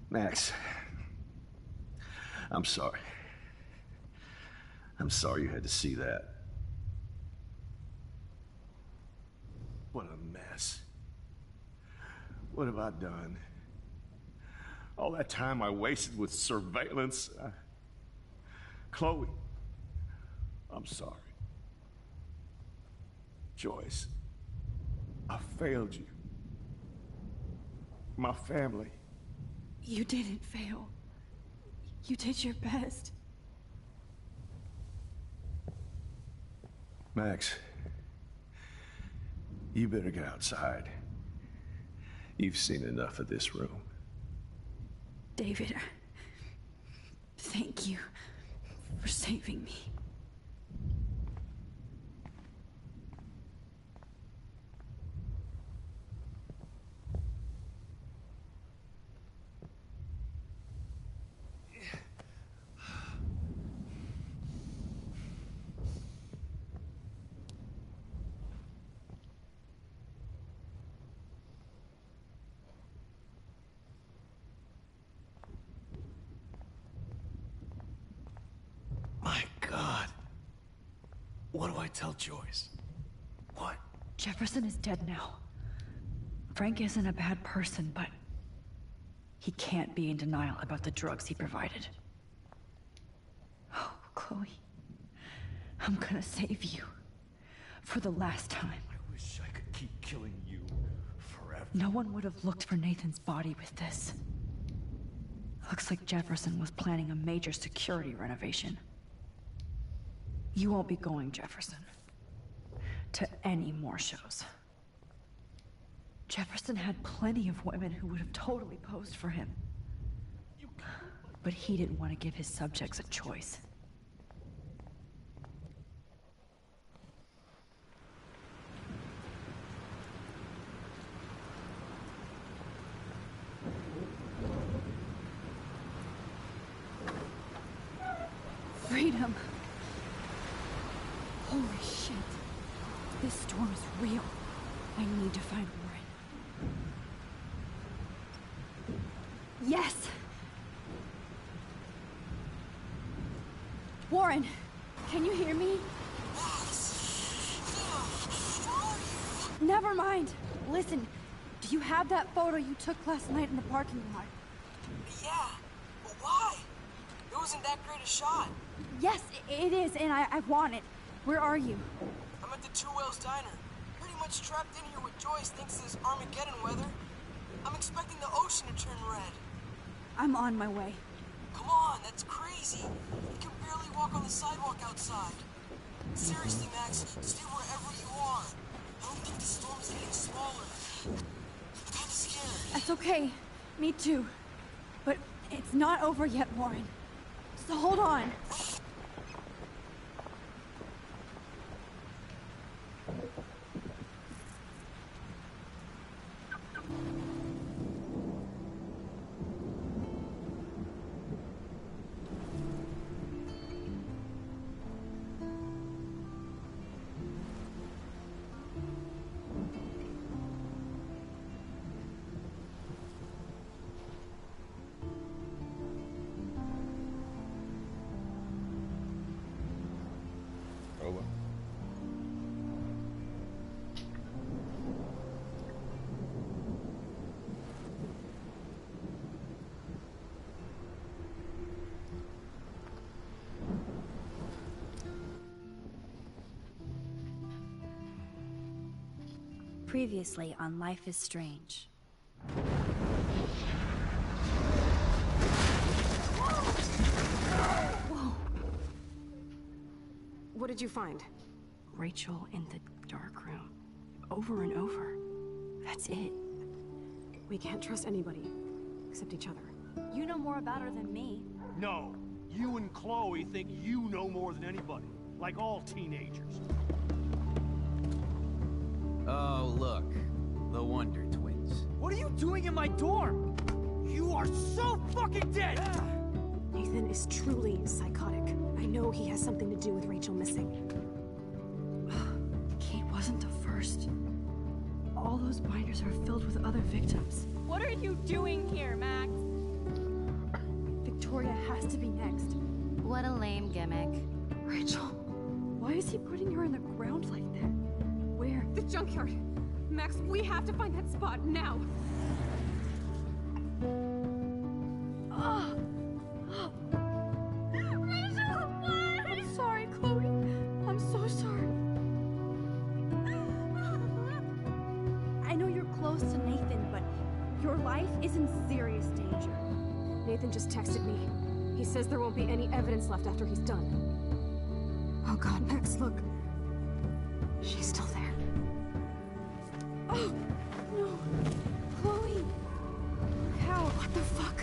Max, I'm sorry. I'm sorry you had to see that. What a mess. What have I done? All that time I wasted with surveillance. Chloe, I'm sorry. Joyce, I failed you. My family. You didn't fail. You did your best. Max, you better get outside. You've seen enough of this room. David, thank you for saving me. My God. What do I tell Joyce? What? Jefferson is dead now. Frank isn't a bad person, but he can't be in denial about the drugs he provided. Oh, Chloe, I'm gonna save you. For the last time. I wish I could keep killing you forever. No one would have looked for Nathan's body with this. Looks like Jefferson was planning a major security renovation. You won't be going, Jefferson, to any more shows. Jefferson had plenty of women who would have totally posed for him. But he didn't want to give his subjects a choice. Freedom. Holy shit. This storm is real. I need to find Warren. Yes! Warren, can you hear me? Never mind. Listen, do you have that photo you took last night in the parking lot? Yeah, but why? It wasn't that great a shot. Yes, it is, and I want it. Where are you? I'm at the Two Whales Diner. Pretty much trapped in here with Joyce thanks to this Armageddon weather. I'm expecting the ocean to turn red. I'm on my way. Come on, that's crazy. You can barely walk on the sidewalk outside. Seriously, Max, stay wherever you are. I don't think the storm is getting smaller. I'm kinda scared. That's okay. Me too. But it's not over yet, Warren. So hold on. Previously on Life is Strange. Whoa! What did you find? Rachel in the dark room. Over and over. That's it. We can't trust anybody, except each other. You know more about her than me. No, you and Chloe think you know more than anybody, like all teenagers. Oh, look. The Wonder Twins. What are you doing in my dorm? You are so fucking dead! Nathan is truly psychotic. I know he has something to do with Rachel missing. Kate wasn't the first. All those binders are filled with other victims. What are you doing here, Max? Victoria has to be next. What a lame gimmick. Rachel, why is he putting her in the ground like that? Where? The junkyard. Max, we have to find that spot now. Rachel, what? I'm sorry, Chloe. I'm so sorry. I know you're close to Nathan, but your life is in serious danger. Nathan just texted me. He says there won't be any evidence left after he's done. Oh God, Max, look. She's still there. Oh, no. Chloe. How? What the fuck?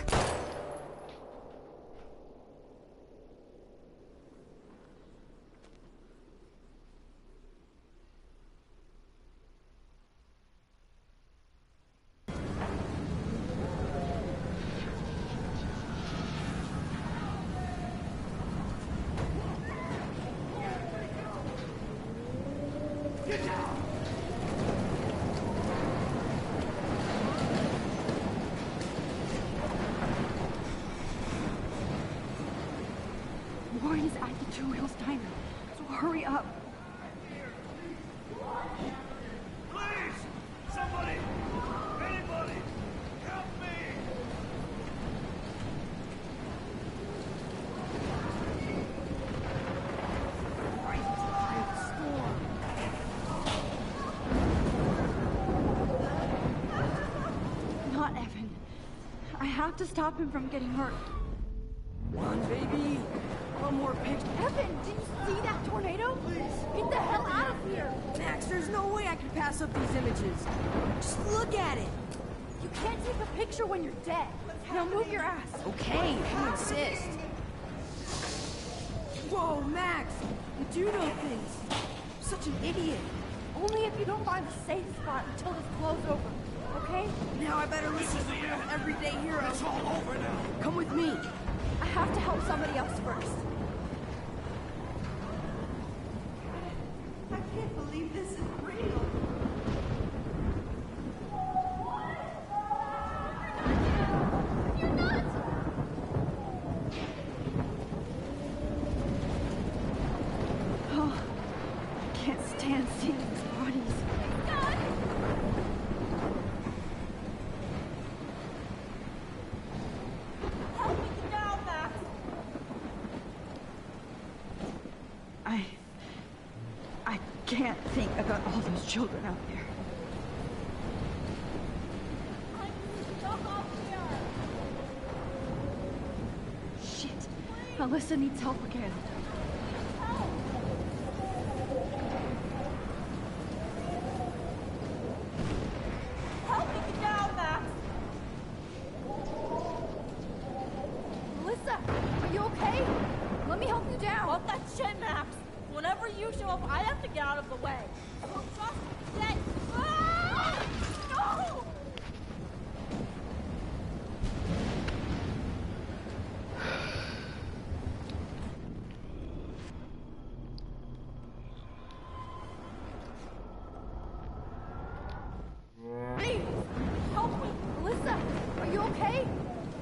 Warren is at the Two Wheels Diner, so hurry up. Please! Somebody! Anybody! Help me! Not Evan. I have to stop him from getting hurt. Come on, baby. One more picture. Evan, did you see that tornado? Please. Get the hell out of here! Max, there's no way I can pass up these images. Just look at it. You can't take a picture when you're dead. Now move your ass. Okay, if you insist. Whoa, Max. You do know things. You're such an idiot. Only if you don't find a safe spot until this blows over, okay? Now I better listen to real everyday hero. It's all over now. Come with me. I have to help somebody else first. I can't believe this is real. Oh, I can't stand seeing these bodies. Help me get down, Max! I can't think about all those children out there. I'm stuck up here! Shit. Alyssa needs help again. Help me get down, Max! Alyssa, are you okay? Let me help you down. Fuck that shit, Max! Whenever you show up, I have to get out of the way. So just get... Ah! No! Please, help me. Alyssa, are you okay?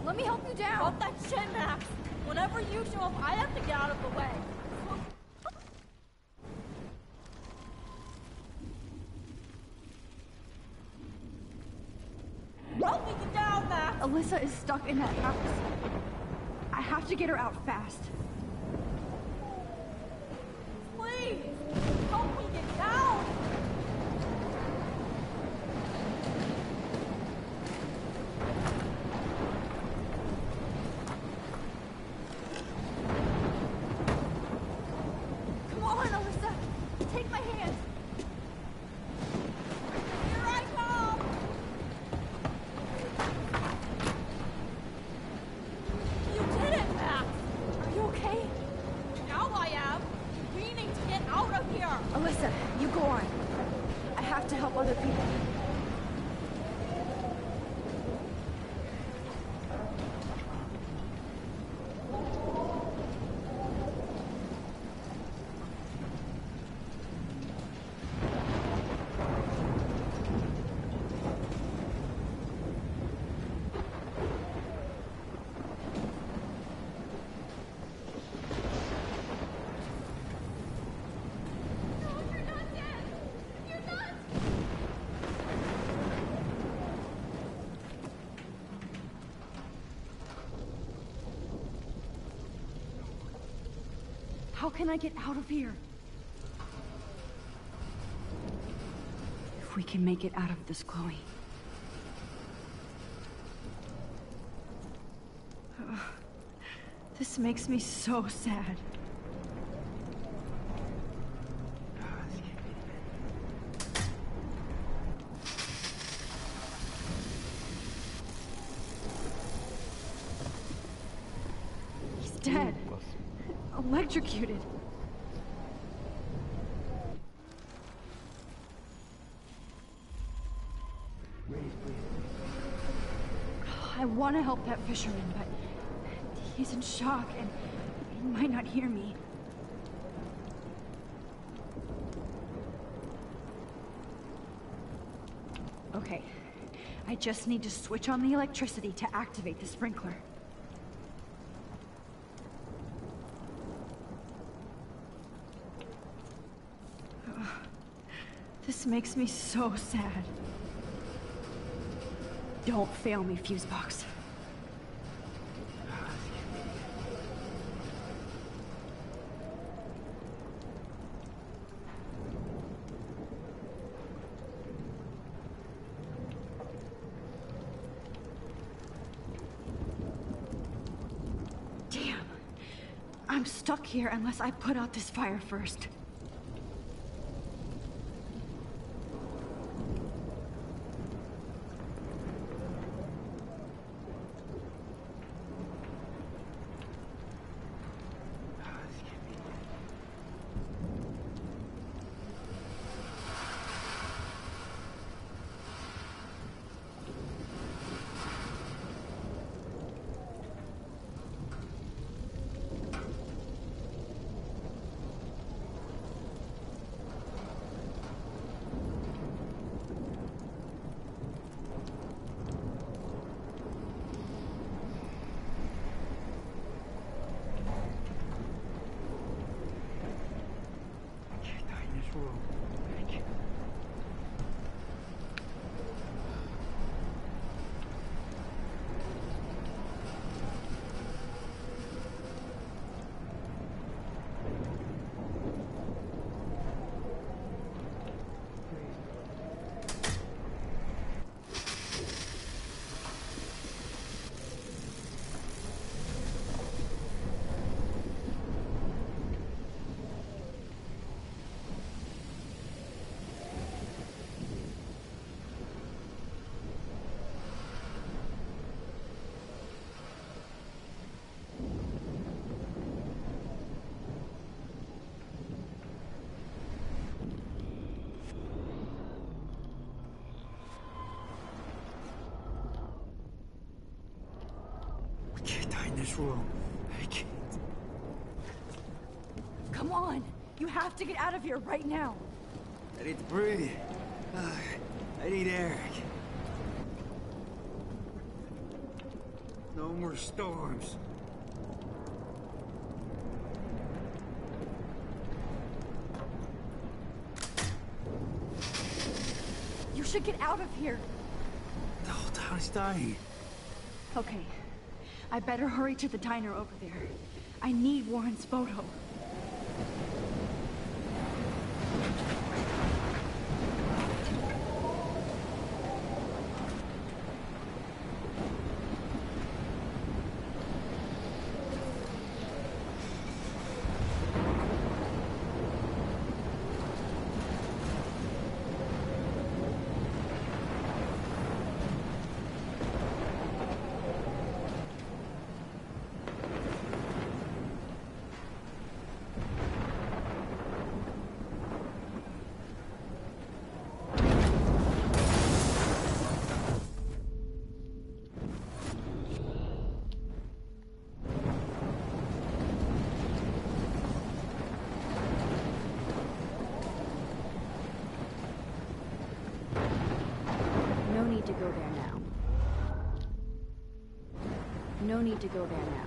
Let me help you down. Fuck that shit, Max! Whenever you show up, I have to get out of the way. Help me get down, Max! Alyssa is stuck in that house. I have to get her out fast. Please! Help me get down! How can I get out of here? If we can make it out of this, Chloe. This makes me so sad. He's dead. Electrocuted. I want to help that fisherman, but he's in shock and he might not hear me. Okay, I just need to switch on the electricity to activate the sprinkler. This makes me so sad. Don't fail me, Fusebox. Damn. I'm stuck here unless I put out this fire first. This room. I can't. Come on! You have to get out of here right now! I need to breathe. I need air. No more storms. You should get out of here! The whole town is dying. Okay. I better hurry to the diner over there. I need Warren's photo. No need to go there now. No need to go there now.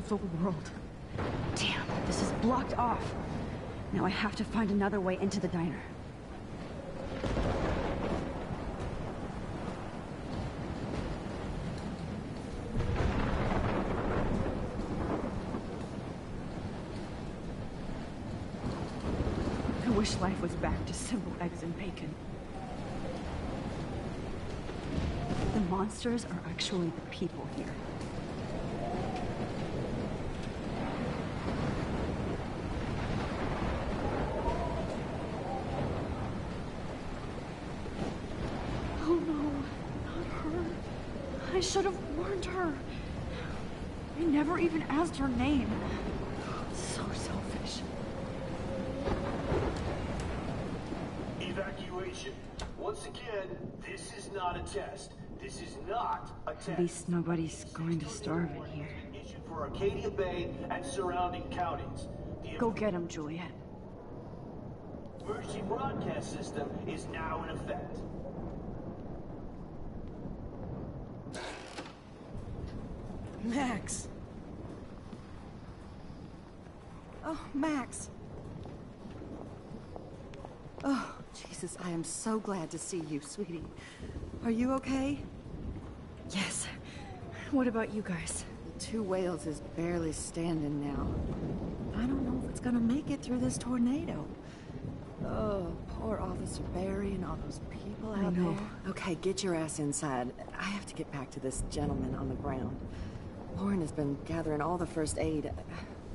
beautiful world. Damn, this is blocked off. Now I have to find another way into the diner. I wish life was back to simple eggs and bacon. The monsters are actually the people here. Oh no, not her. I should have warned her. I never even asked her name. So selfish. Evacuation. Once again, this is not a test. This is not a test. At least nobody's going to starve in here. Issued for Arcadia Bay and surrounding counties. Go get him, Juliet. Emergency broadcast system is now in effect. Max! Oh, Max! Oh, Jesus, I am so glad to see you, sweetie. Are you okay? Yes. What about you guys? The Two Whales is barely standing now. I don't know if it's gonna make it through this tornado. Oh, poor Officer Barry and all those people out there. Okay, get your ass inside. I have to get back to this gentleman on the ground. Lauren has been gathering all the first aid.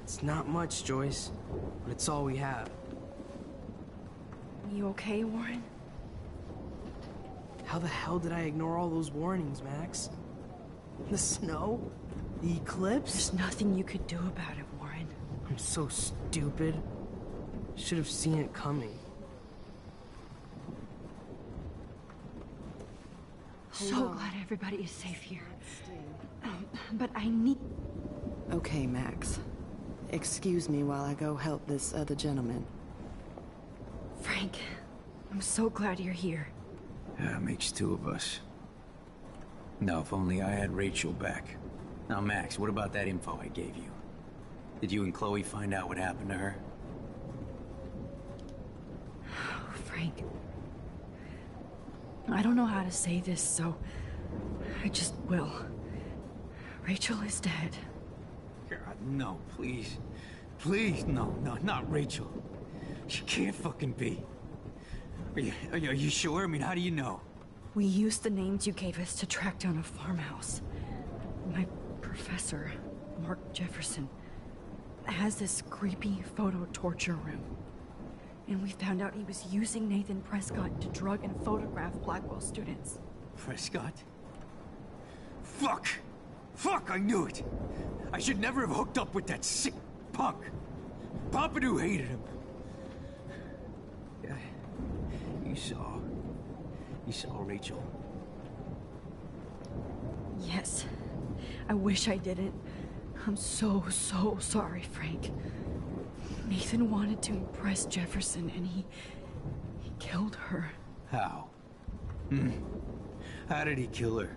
It's not much, Joyce, but it's all we have. You okay, Warren? How the hell did I ignore all those warnings, Max? The snow? The eclipse? There's nothing you could do about it, Warren. I'm so stupid. Should have seen it coming. So glad everybody is safe here. But I need... Okay, Max. Excuse me while I go help this other gentleman. Frank, I'm so glad you're here. Yeah, it makes two of us. Now, if only I had Rachel back. Now, Max, what about that info I gave you? Did you and Chloe find out what happened to her? Oh, Frank. I don't know how to say this, so I just will. Rachel is dead. God, no, please. Please, no, not Rachel. She can't fucking be. Are you sure? I mean, how do you know? We used the names you gave us to track down a farmhouse. My professor, Mark Jefferson, has this creepy photo torture room. And we found out he was using Nathan Prescott to drug and photograph Blackwell students. Prescott? Fuck! Fuck, I knew it! I should never have hooked up with that sick punk! Pompidou hated him. Yeah, you saw Rachel. Yes. I wish I didn't. I'm so sorry, Frank. Nathan wanted to impress Jefferson, and he killed her. How? How did he kill her?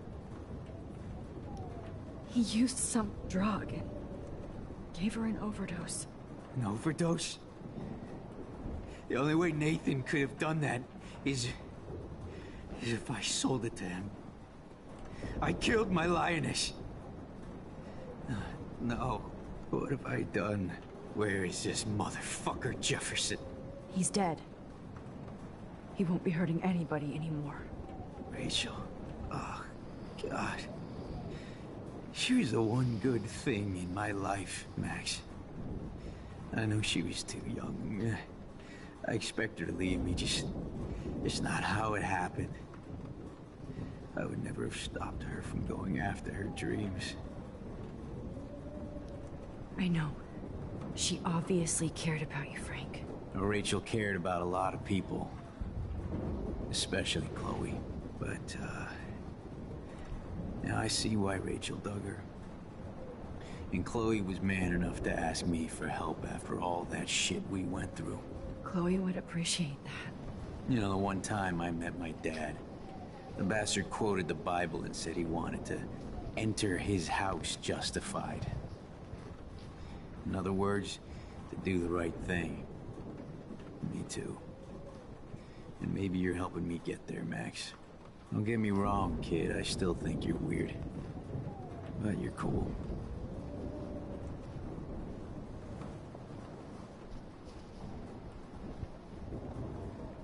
He used some drug and gave her an overdose. An overdose? The only way Nathan could have done that is if I sold it to him. I killed my lioness. No. What have I done? Where is this motherfucker Jefferson? He's dead. He won't be hurting anybody anymore. Rachel. Oh, God. She was the one good thing in my life, Max. I know she was too young. I expect her to leave me, just not how it happened. I would never have stopped her from going after her dreams. I know. She obviously cared about you, Frank. Well, Rachel cared about a lot of people. Especially Chloe. But, now I see why Rachel dug her. And Chloe was man enough to ask me for help after all that shit we went through. Chloe would appreciate that. You know, the one time I met my dad, the bastard quoted the Bible and said he wanted to enter his house justified. In other words, to do the right thing. Me too. And maybe you're helping me get there, Max. Don't get me wrong, kid. I still think you're weird. But you're cool.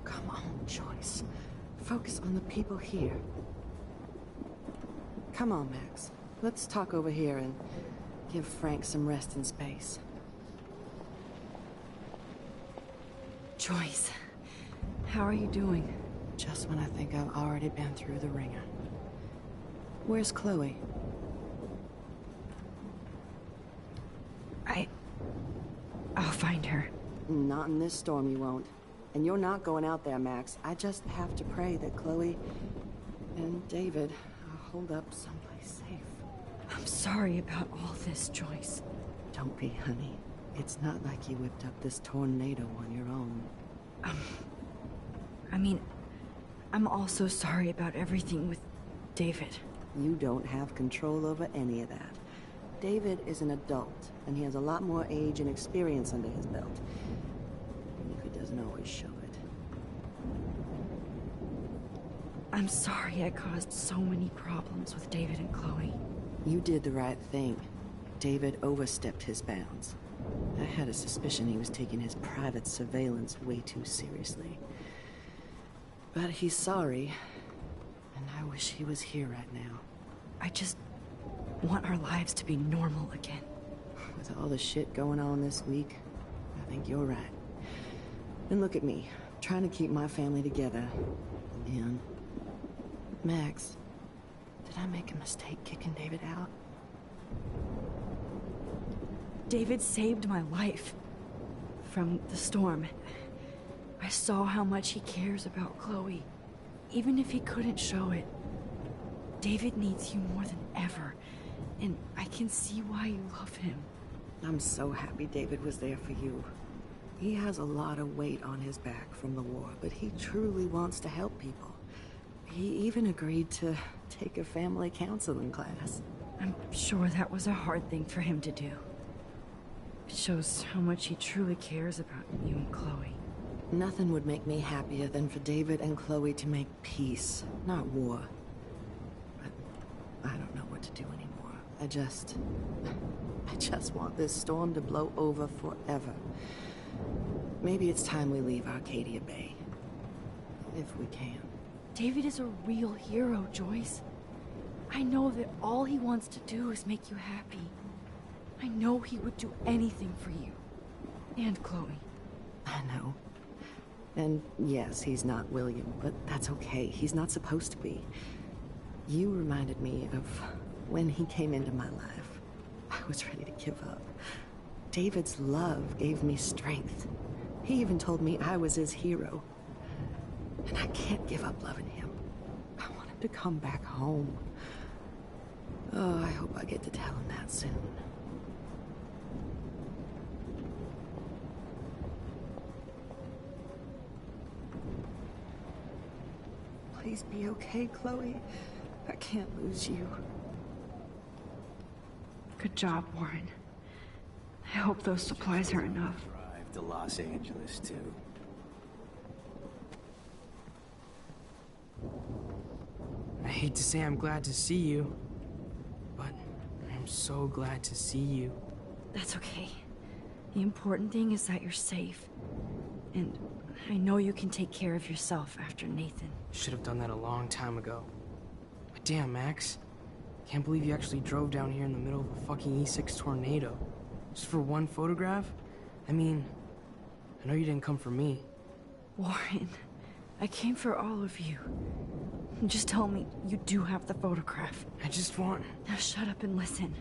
Come on, Joyce. Focus on the people here. Come on, Max. Let's talk over here and give Frank some rest and space. Joyce, how are you doing? Just when I think I've already been through the ringer. Where's Chloe? I'll find her. Not in this storm, you won't. And you're not going out there, Max. I just have to pray that Chloe and David hold up someplace safe. I'm sorry about all this, Joyce. Don't be, honey. It's not like you whipped up this tornado on your own. I mean, I'm also sorry about everything with David. You don't have control over any of that. David is an adult, and he has a lot more age and experience under his belt. Even if he doesn't always show it. I'm sorry I caused so many problems with David and Chloe. You did the right thing. David overstepped his bounds. I had a suspicion he was taking his private surveillance way too seriously. But he's sorry, and I wish he was here right now. I just want our lives to be normal again. With all the shit going on this week, I think you're right. And look at me, trying to keep my family together. And Max, did I make a mistake kicking David out? David saved my life from the storm. I saw how much he cares about Chloe, even if he couldn't show it. David needs you more than ever, and I can see why you love him. I'm so happy David was there for you. He has a lot of weight on his back from the war, but he truly wants to help people. He even agreed to take a family counseling class. I'm sure that was a hard thing for him to do. It shows how much he truly cares about you and Chloe. Nothing would make me happier than for David and Chloe to make peace, not war. But I don't know what to do anymore. I just want this storm to blow over forever. Maybe it's time we leave Arcadia Bay. If we can. David is a real hero, Joyce. I know that all he wants to do is make you happy. I know he would do anything for you. And Chloe. I know. And yes, he's not William, but that's okay. He's not supposed to be. You reminded me of when he came into my life. I was ready to give up. David's love gave me strength. He even told me I was his hero. And I can't give up loving him. I want him to come back home. Oh, I hope I get to tell him that soon. Please be okay, Chloe. I can't lose you. Good job, Warren. I hope those supplies are enough. Drive to Los Angeles, too. I hate to say I'm glad to see you, but I'm so glad to see you. That's okay. The important thing is that you're safe. And I know you can take care of yourself after Nathan. Should have done that a long time ago. But damn, Max. Can't believe you actually drove down here in the middle of a fucking E6 tornado. Just for one photograph? I mean, I know you didn't come for me. Warren, I came for all of you. Just tell me you do have the photograph. I just want... Now shut up and listen.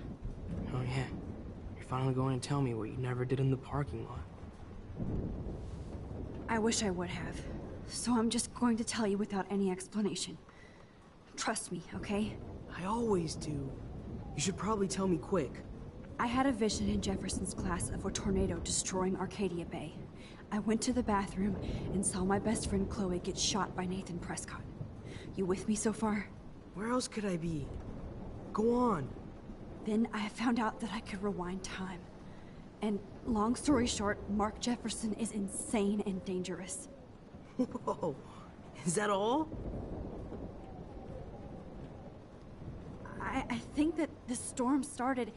Oh yeah. You're finally going to tell me what you never did in the parking lot. I wish I would have. So I'm just going to tell you without any explanation. Trust me, okay? I always do. You should probably tell me quick. I had a vision in Jefferson's class of a tornado destroying Arcadia Bay. I went to the bathroom and saw my best friend Chloe get shot by Nathan Prescott. You with me so far? Where else could I be? Go on. Then I found out that I could rewind time. And long story short, Mark Jefferson is insane and dangerous. Whoa, is that all? I think that the storm started,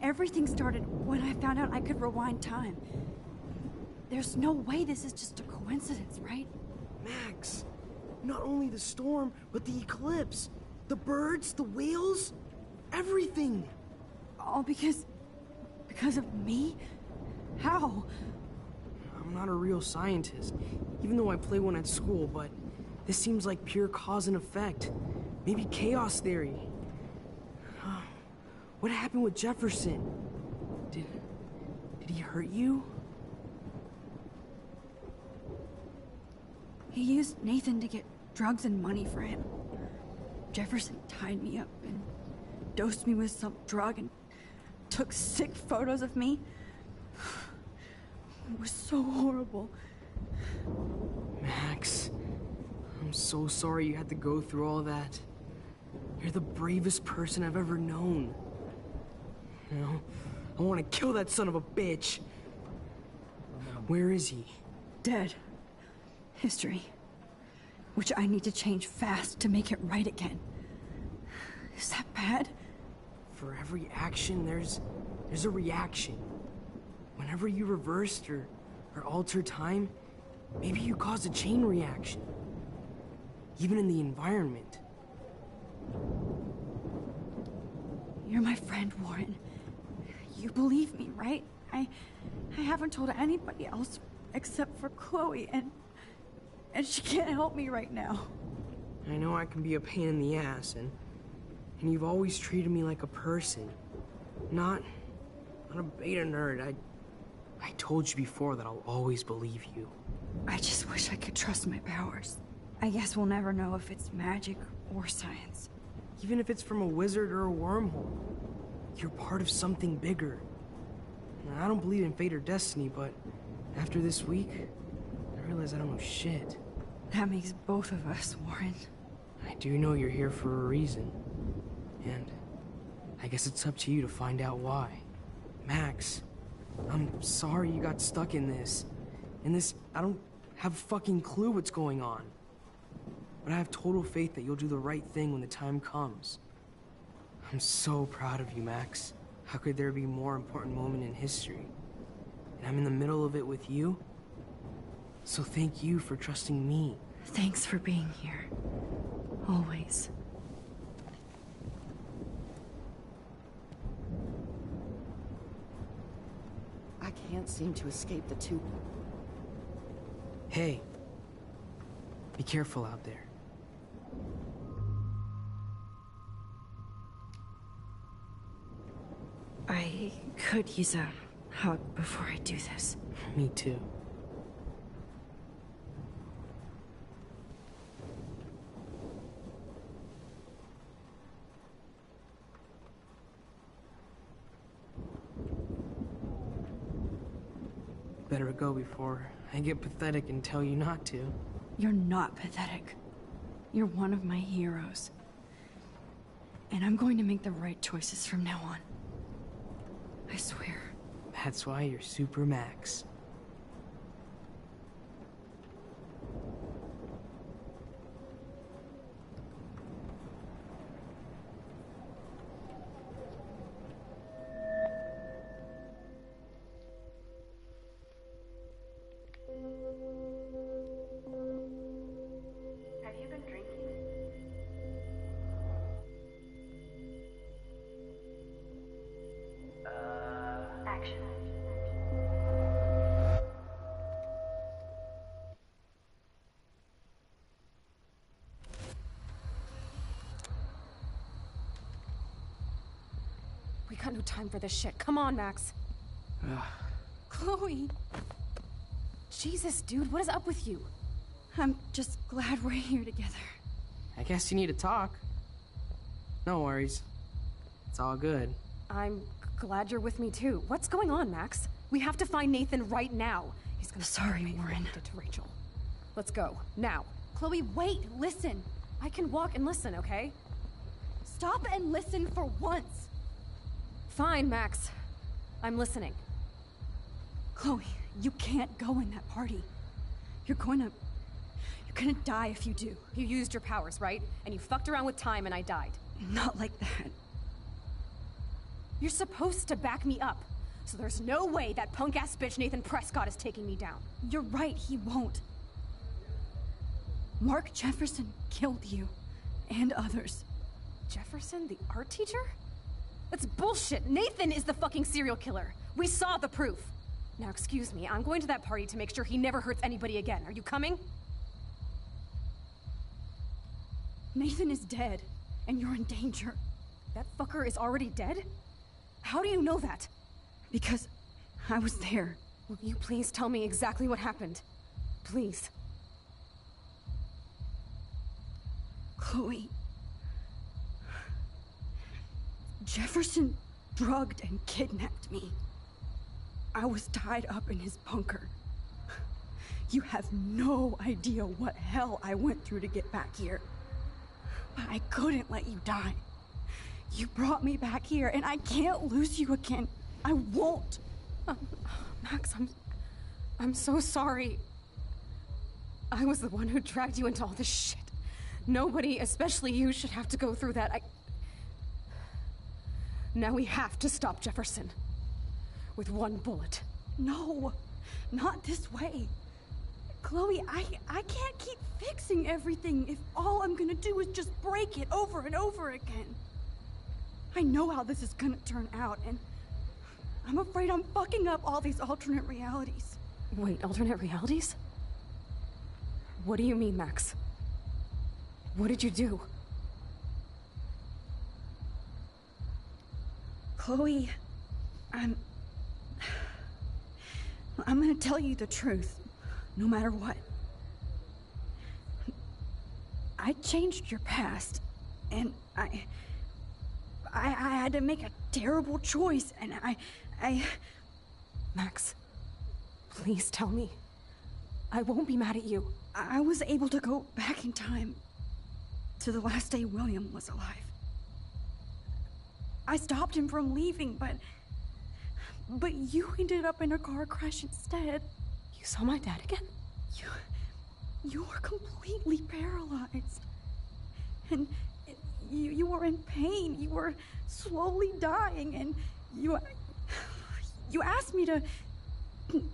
everything started when I found out I could rewind time. There's no way this is just a coincidence, right? Max, not only the storm, but the eclipse. The birds, the whales, everything. All because of me? How? I'm not a real scientist, even though I play one at school, but this seems like pure cause and effect. Maybe chaos theory. What happened with Jefferson? Did he hurt you? He used Nathan to get drugs and money for him. Jefferson tied me up and dosed me with some drug and took sick photos of me. It was so horrible. Max, I'm so sorry you had to go through all that. You're the bravest person I've ever known. You know, I want to kill that son of a bitch. Where is he? Dead. History. Which I need to change fast to make it right again. Is that bad? For every action, there's a reaction. Whenever you reversed or altered time, maybe you caused a chain reaction. Even in the environment. You're my friend, Warren. You believe me, right? I haven't told anybody else except for Chloe, and she can't help me right now. I know I can be a pain in the ass, and you've always treated me like a person. Not a beta nerd. I told you before that I'll always believe you. I just wish I could trust my powers. I guess we'll never know if it's magic or science. Even if it's from a wizard or a wormhole, you're part of something bigger. I don't believe in fate or destiny, but after this week, I realize I don't know shit. That makes both of us, Warren. I do know you're here for a reason. And I guess it's up to you to find out why. Max, I'm sorry you got stuck in this. I don't have a fucking clue what's going on. But I have total faith that you'll do the right thing when the time comes. I'm so proud of you, Max. How could there be a more important moment in history? And I'm in the middle of it with you. So thank you for trusting me. Thanks for being here. Always. I can't seem to escape the two. Hey. Be careful out there. I could use a hug before I do this. Me too. Better go before I get pathetic and tell you not to. You're not pathetic. You're one of my heroes. And I'm going to make the right choices from now on. I swear. That's why you're Super Max. Have you been drinking? Action. We got no time for this shit. Come on, Max. Chloe. Jesus, dude, what is up with you? I'm just glad we're here together. I guess you need to talk. No worries. It's all good. I'm glad you're with me too. What's going on, Max? We have to find Nathan right now. He's gonna Sorry, Warren. Did to Rachel. Let's go now. Chloe, wait, listen. I can walk and listen, okay? Stop and listen for once. Fine, Max. I'm listening. Chloe, you can't go in that party. You're gonna die if you do. You used your powers, right? And you fucked around with time and I died. Not like that. You're supposed to back me up. So there's no way that punk-ass bitch Nathan Prescott is taking me down. You're right, he won't. Mark Jefferson killed you. And others. Jefferson, the art teacher? That's bullshit. Nathan is the fucking serial killer. We saw the proof. Now excuse me, I'm going to that party to make sure he never hurts anybody again. Are you coming? Nathan is dead, and you're in danger. That fucker is already dead? How do you know that? Because I was there. Will you please tell me exactly what happened? Please. Chloe. Jefferson drugged and kidnapped me. I was tied up in his bunker. You have no idea what hell I went through to get back here. But I couldn't let you die. You brought me back here, and I can't lose you again. I won't. Max, I'm so sorry. I was the one who dragged you into all this shit. Nobody, especially you, should have to go through that. Now we have to stop Jefferson. With one bullet. No, not this way. Chloe, I can't keep fixing everything if all I'm gonna do is just break it over and over again. I know how this is gonna turn out, and I'm afraid I'm fucking up all these alternate realities. Wait, alternate realities? What do you mean, Max? What did you do? Chloe, I'm gonna tell you the truth, no matter what. I changed your past, and I had to make a terrible choice, and I... Max, please tell me. I won't be mad at you. I was able to go back in time to the last day William was alive. I stopped him from leaving, but you ended up in a car crash instead. You saw my dad again? You were completely paralyzed. And you were in pain. You were slowly dying, and you asked me to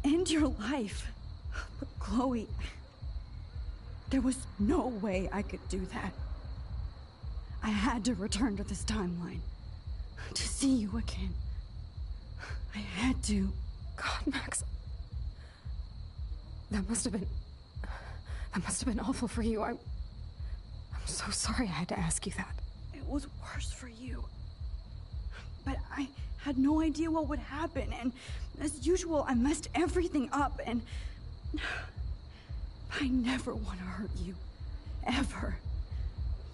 end your life. But Chloe, there was no way I could do that. I had to return to this timeline to see you again. I had to. God, Max. That must have been awful for you. I'm so sorry I had to ask you that. It was worse for you. But I had no idea what would happen, and as usual, I messed everything up, and I never want to hurt you. Ever.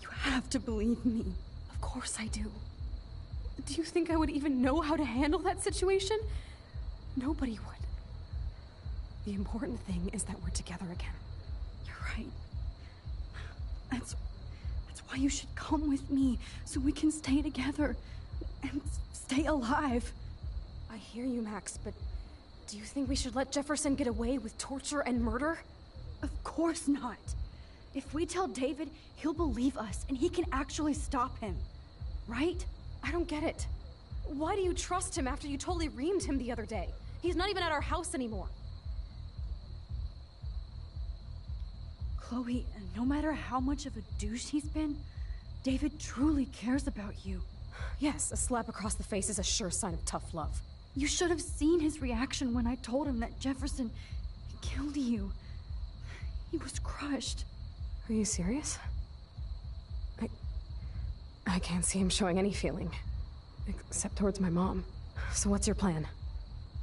You have to believe me. Of course I do. Do you think I would even know how to handle that situation? Nobody would. The important thing is that we're together again. You're right. That's why you should come with me, so we can stay together and stay alive. I hear you, Max, but do you think we should let Jefferson get away with torture and murder? Of course not. If we tell David, he'll believe us, and he can actually stop him. Right? I don't get it. Why do you trust him after you totally reamed him the other day? He's not even at our house anymore. Chloe, no matter how much of a douche he's been, David truly cares about you. Yes, a slap across the face is a sure sign of tough love. You should have seen his reaction when I told him that Jefferson killed you. He was crushed. Are you serious? I can't see him showing any feeling. Except towards my mom. So what's your plan?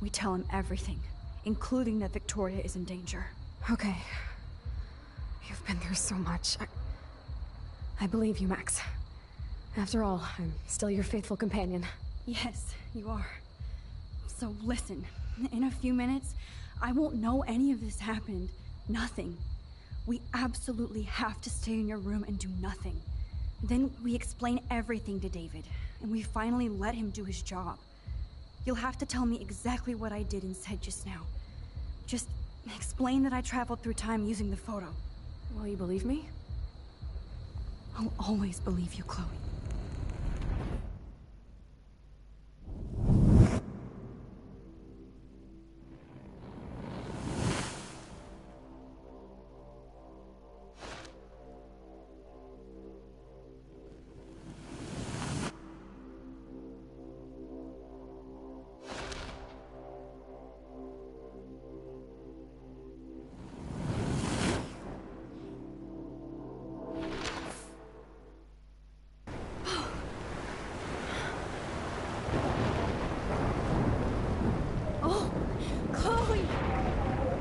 We tell him everything, including that Victoria is in danger. Okay. You've been through so much. I believe you, Max. After all, I'm still your faithful companion. Yes, you are. So listen, in a few minutes, I won't know any of this happened. Nothing. We absolutely have to stay in your room and do nothing. Then we explain everything to David, and we finally let him do his job. You'll have to tell me exactly what I did and said just now. Just explain that I traveled through time using the photo. Will you believe me? I'll always believe you, Chloe.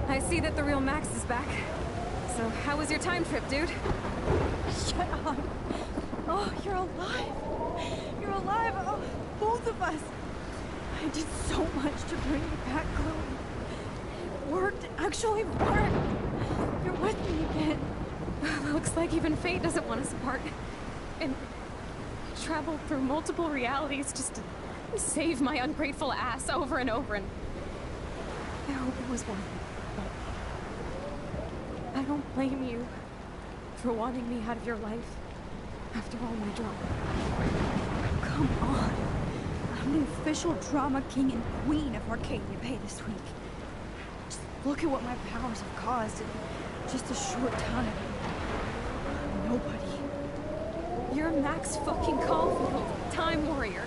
I see that the real Max is back. So, how was your time trip, dude? Shut up. Oh, you're alive. You're alive. Oh, both of us. I did so much to bring you back, Chloe. It worked. It actually worked. You're with me again. Looks like even fate doesn't want us apart. And traveled through multiple realities just to save my ungrateful ass over and over, and I hope it was worth it. I don't blame you for wanting me out of your life after all my drama. Come on. I'm the official drama king and queen of Arcadia Bay this week. Just look at what my powers have caused in just a short time. Nobody. You're Max fucking Caulfield, Time Warrior.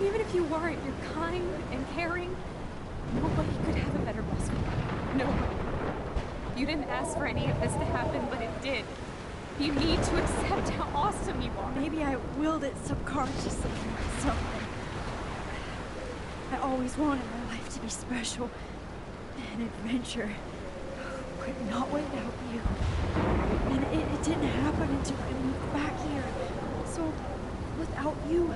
Even if you weren't, you're kind and caring. Nobody could have a better best friend. Nobody. You didn't ask for any of this to happen, but it did. You need to accept how awesome you are. Maybe I willed it subconsciously or something. I always wanted my life to be special. An adventure. But not without you. And it didn't happen until I moved back here. So, without you,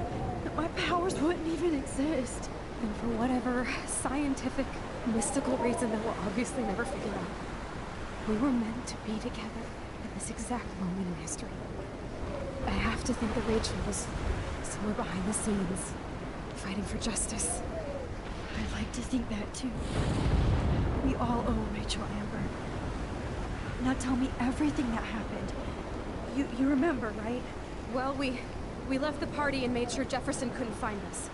my powers wouldn't even exist. And for whatever scientific, mystical reason that we'll obviously never figure out, we were meant to be together at this exact moment in history. I have to think that Rachel was somewhere behind the scenes, fighting for justice. I'd like to think that too. We all owe Rachel Amber. Now tell me everything that happened. You remember, right? Well, we left the party and made sure Jefferson couldn't find us.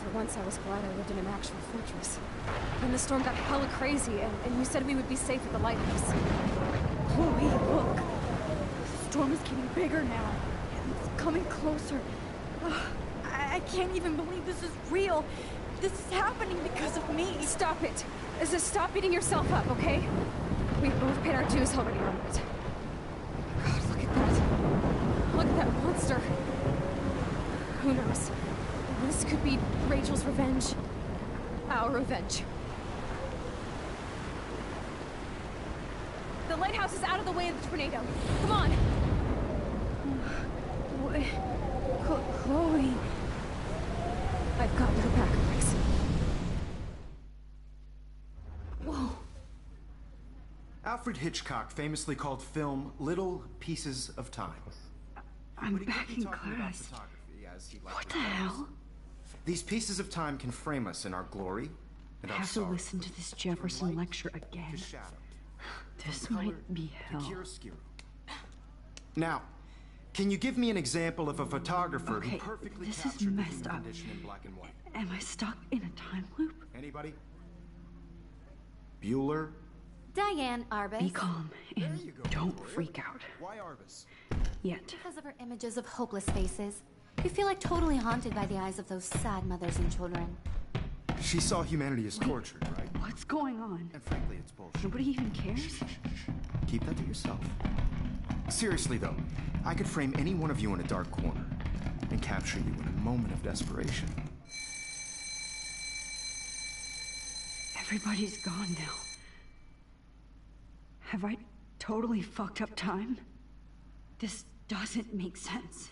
For once, I was glad I lived in an actual fortress. Then the storm got hella crazy, and you said we would be safe at the lighthouse. Chloe, look. The storm is getting bigger now. It's coming closer. I can't even believe this is real. This is happening because of me. Stop it. Just stop beating yourself up, okay? We've both paid our dues already on it. God, look at that. Look at that monster. Who knows? This could be Rachel's revenge. Our revenge. The lighthouse is out of the way of the tornado. Come on! Chloe... I've got your back, Max. Whoa. Alfred Hitchcock famously called film little pieces of time. I'm back in class. What the hell? These pieces of time can frame us in our glory and I our have to sorrow. listen to this Jefferson lecture again. This might be hell. Now, can you give me an example of a photographer who Okay, perfectly this is captured the messed human up. condition in black and white? Am I stuck in a time loop? Anybody? Bueller? Diane Arbus. Be calm and don't freak out. Why Arbus? Yet. Because of her images of hopeless faces. You feel like totally haunted by the eyes of those sad mothers and children. She saw humanity as tortured, right? What's going on? And frankly, it's bullshit. Nobody even cares? Keep that to yourself. Seriously, though, I could frame any one of you in a dark corner and capture you in a moment of desperation. Everybody's gone now. Have I totally fucked up time? This doesn't make sense.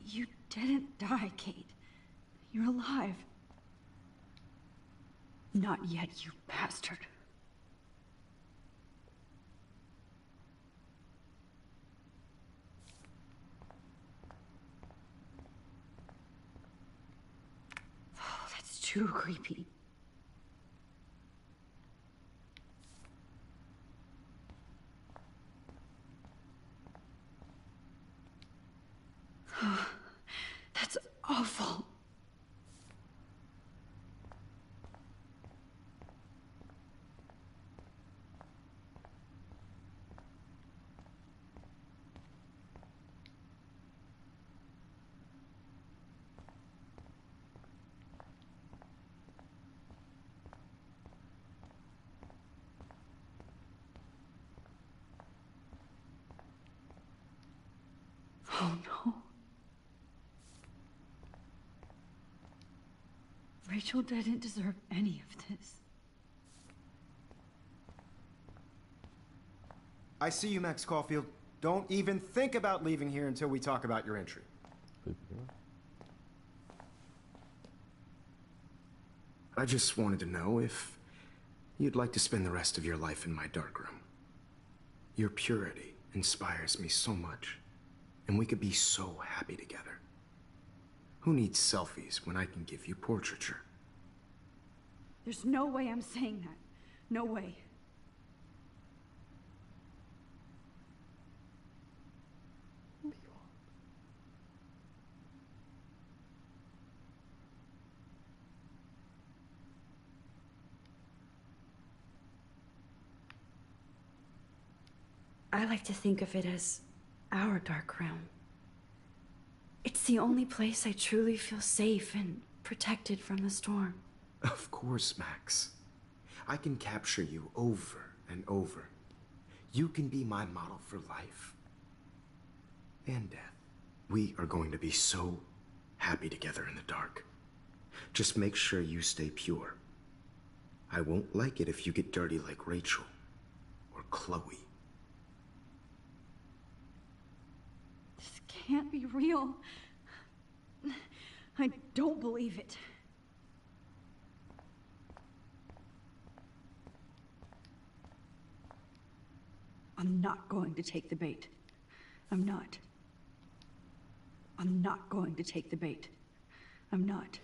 You didn't die, Kate. You're alive. Not yet, you bastard. too creepy. That's awful. Oh no. Rachel didn't deserve any of this. I see you, Max Caulfield. Don't even think about leaving here until we talk about your entry. I just wanted to know if you'd like to spend the rest of your life in my darkroom. Your purity inspires me so much, and we could be so happy together. Who needs selfies when I can give you portraiture? There's no way I'm saying that. No way. I like to think of it as our dark realm. It's the only place I truly feel safe and protected from the storm. Of course, Max. I can capture you over and over. You can be my model for life and death. We are going to be so happy together in the dark. Just make sure you stay pure. I won't like it if you get dirty like Rachel or Chloe. This can't be real. I don't believe it. I'm not going to take the bait. I'm not. I'm not going to take the bait. I'm not.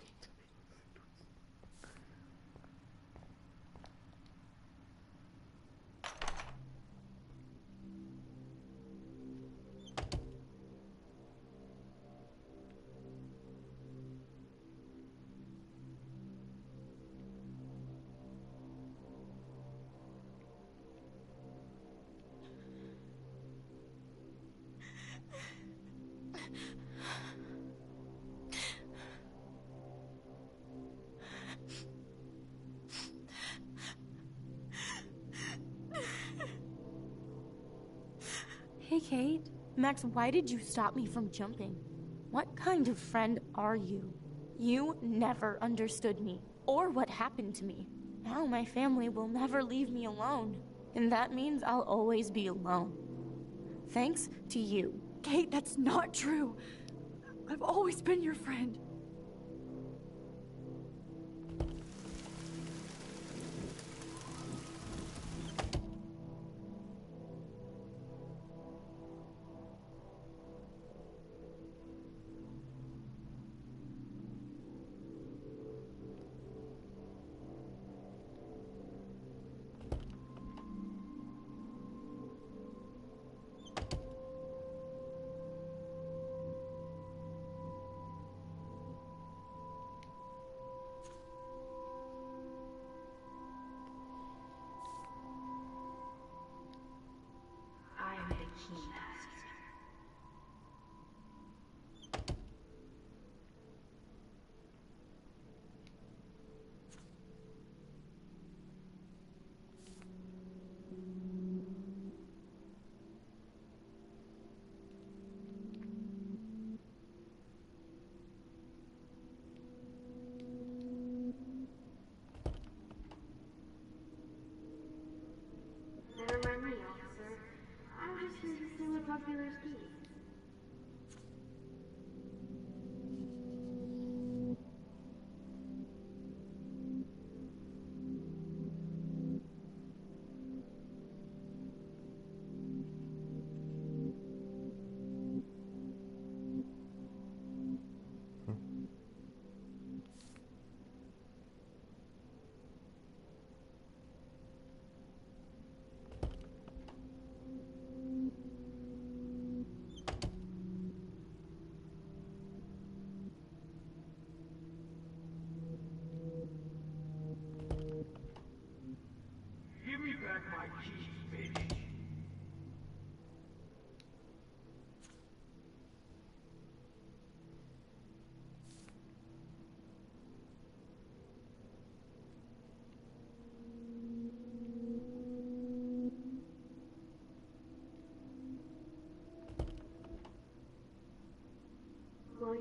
Hey, Kate. Max, why did you stop me from jumping? What kind of friend are you? You never understood me, or what happened to me. Now my family will never leave me alone, and that means I'll always be alone. Thanks to you. Kate, that's not true. I've always been your friend. I'm the Keymaster. Never mind me, officer. I'm just resisting the popular speed.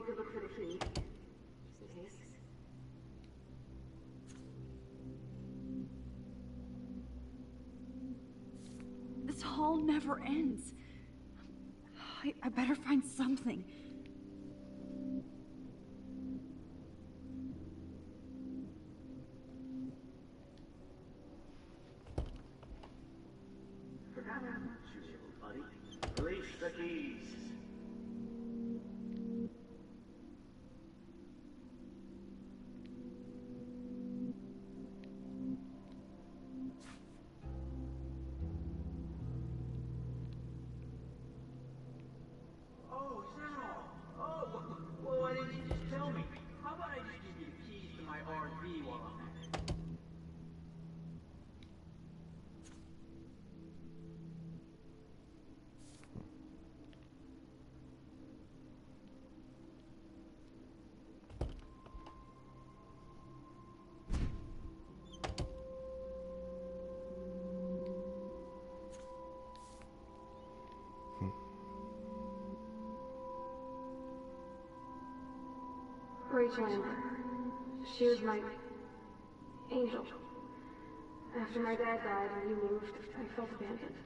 you could look for the key. Just in case. This hall never ends. I better find something. Forgot how much you do, buddy. Release the keys. Oh, is that all? Oh, well, why didn't you just tell me? How about I just give you the keys to my RV while I'm at it? Rachel Amber. She was my angel. After my dad died and you moved, I felt abandoned.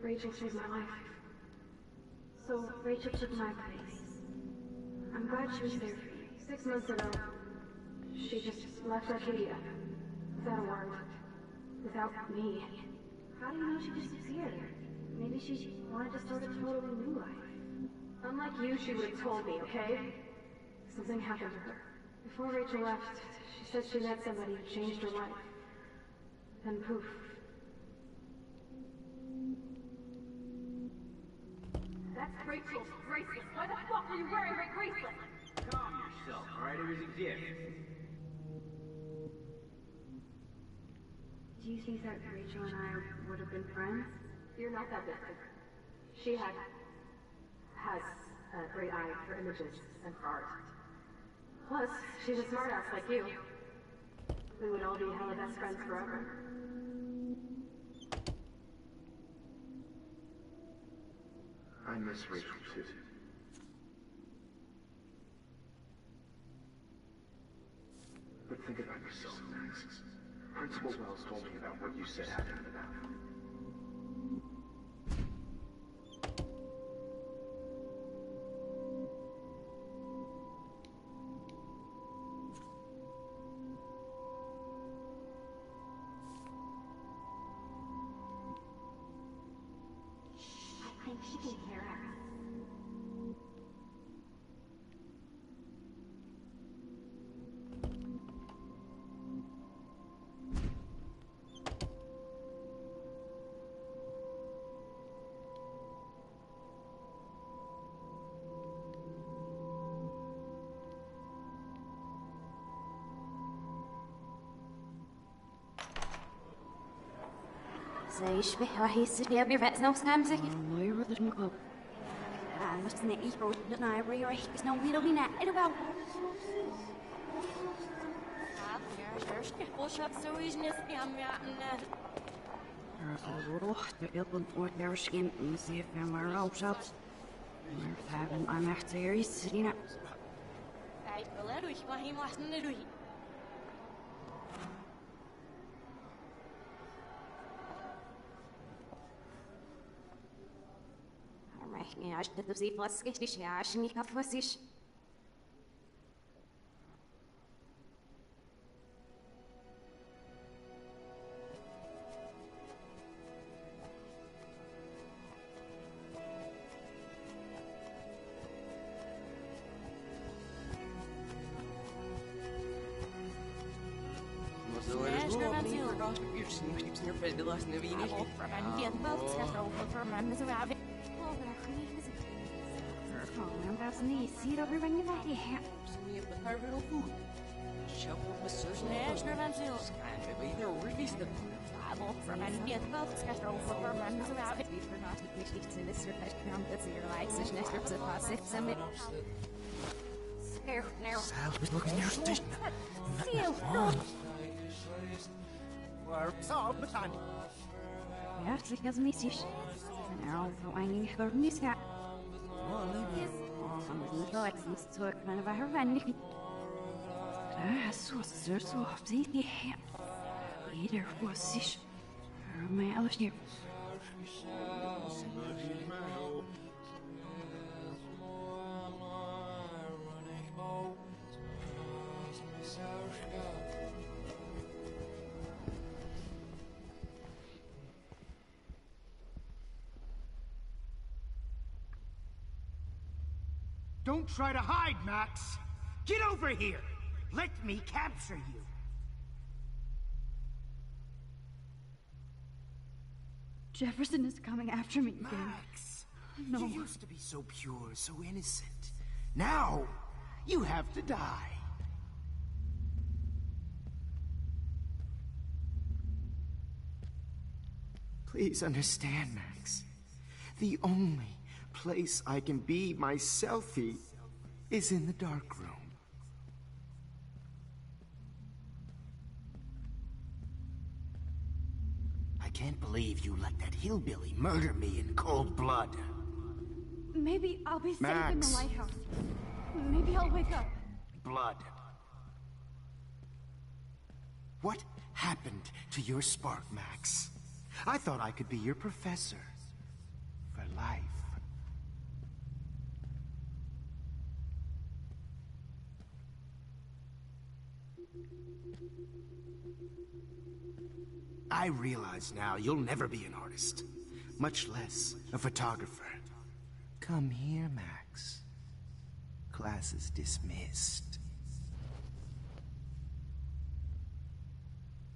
Rachel saved my life. So Rachel took my place. I'm glad she was there for you. 6 months ago, she just left Arcadia. Without a word. Without me. How do you know she disappeared? Maybe she wanted to start a totally new life. Unlike you, she would have told me, okay? Something happened to her. Before Rachel left, she said she met somebody who changed her life. Then poof. That's Rachel's bracelet. Why the fuck are you wearing my bracelet? Calm yourself, alright? It was a gift. Do you think that Rachel and I would have been friends? You're not that different. She has a great eye for images and for art. Plus, she's a smartass like you. We would all be hella best friends forever. I miss Rachel too. But think about yourself, Max. Principal Wells told me about what you said happened in the bathroom. I think she can hear us. زي يشبه راح يصير بيرفع نفس نمسك الله يرضى منكم. بس نقي ودنا يبري راح بس نويلو بينا إلو وش بسويش نسبي عم يعملنا روح يطلب وتدور شكين نسيف ما روشت. مرتابن أنا احتياري سرينا. أي بلاد وش ما هي محسن ندوي رحني عشت تزيد واسكتش يا عشني كفوسيش يصير everyone يفاهيها. Sal was looking at your station. Ja, ich kann es nicht. Nou, so eigentlich hören wir es ja. Don't try to hide, Max! Get over here! Let me capture you! Jefferson is coming after me again. Max! No. You used to be so pure, so innocent. Now, you have to die. Please understand, Max. The only place I can be myself is in the dark room. I can't believe you let that hillbilly murder me in cold blood. Maybe I'll be safe in the Max. lighthouse. Maybe I'll wake up. Blood. What happened to your spark, Max? I thought I could be your professor. For life. I realize now you'll never be an artist, much less a photographer. Come here, Max. Class is dismissed.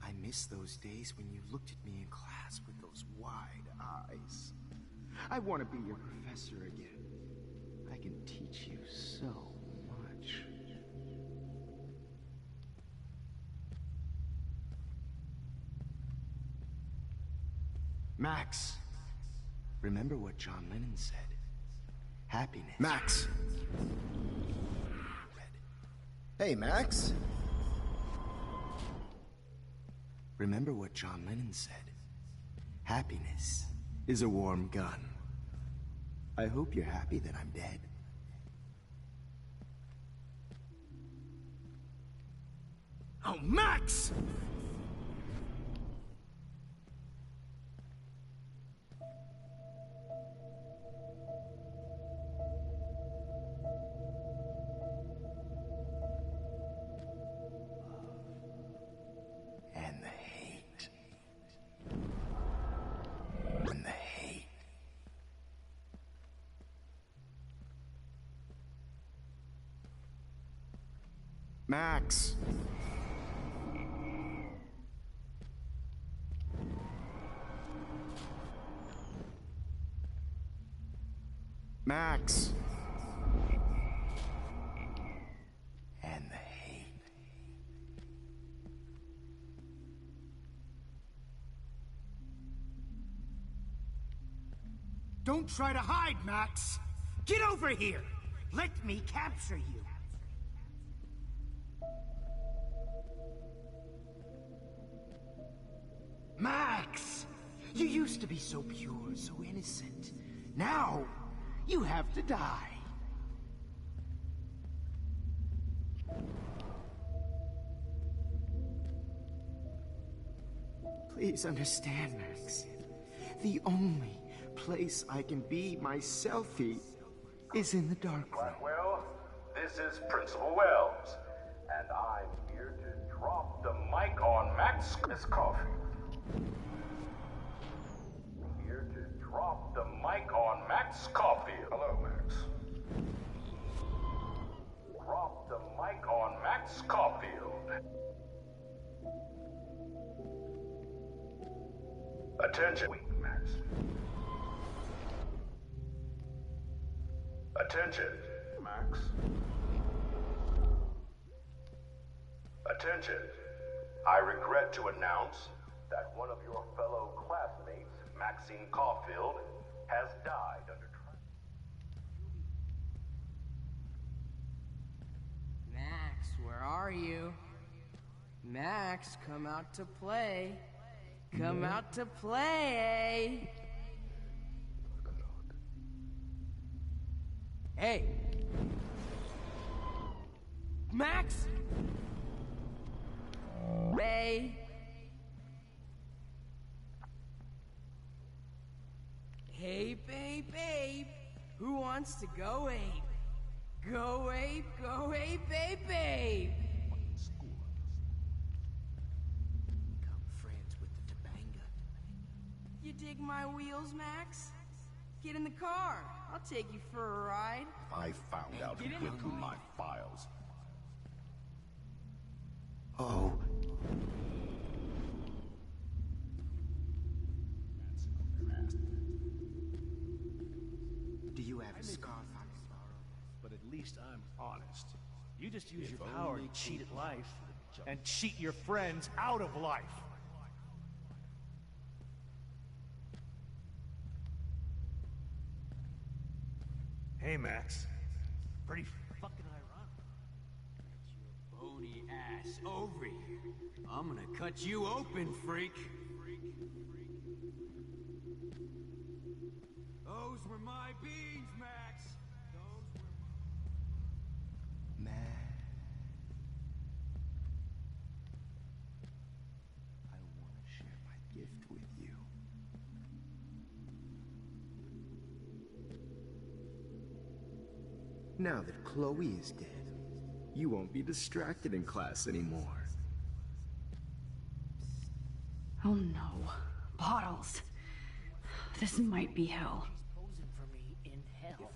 I miss those days when you looked at me in class with those wide eyes. I want to be your professor again. I can teach you so much. Max, remember what John Lennon said. Happiness. Max. Hey, Max. Remember what John Lennon said. Happiness is a warm gun. I hope you're happy that I'm dead. Oh, Max! And the hate. And the hate. Max. Max. And the hate. Don't try to hide, Max! Get over here! Let me capture you! Max! You used to be so pure, so innocent. Now, you have to die. Please understand, Max. The only place I can be myself is in the dark room. Well, this is Principal Wells, and I'm here to drop the mic on Max's coffee. Here to drop the mic on Max Caulfield. Hello, Max. Drop the mic on Max Caulfield. Attention, Max. Attention, Max. Attention. I regret to announce that one of your fellow classmates, Maxine Caulfield, has died under Max, where are you? Max, come out to play. Come out to play. Hey, Max? Ray? Hey, babe, babe. Who wants to go ape? Go ape, babe, babe. Become friends with the Topanga. You dig my wheels, Max? Get in the car. I'll take you for a ride. If I found out who went through my files. Oh. Do you have a scarf I can borrow? But at least I'm honest. You just use your power to cheat at life and cheat your friends out of life. Hey, Max. Pretty fucking ironic. Bony ass over here. I'm gonna cut you open, freak. Those were my beans, Max. Those were I want to share my gift with you. Now that Chloe is dead, you won't be distracted in class anymore. Oh no. Bottles. This might be hell. Posing for me in hell.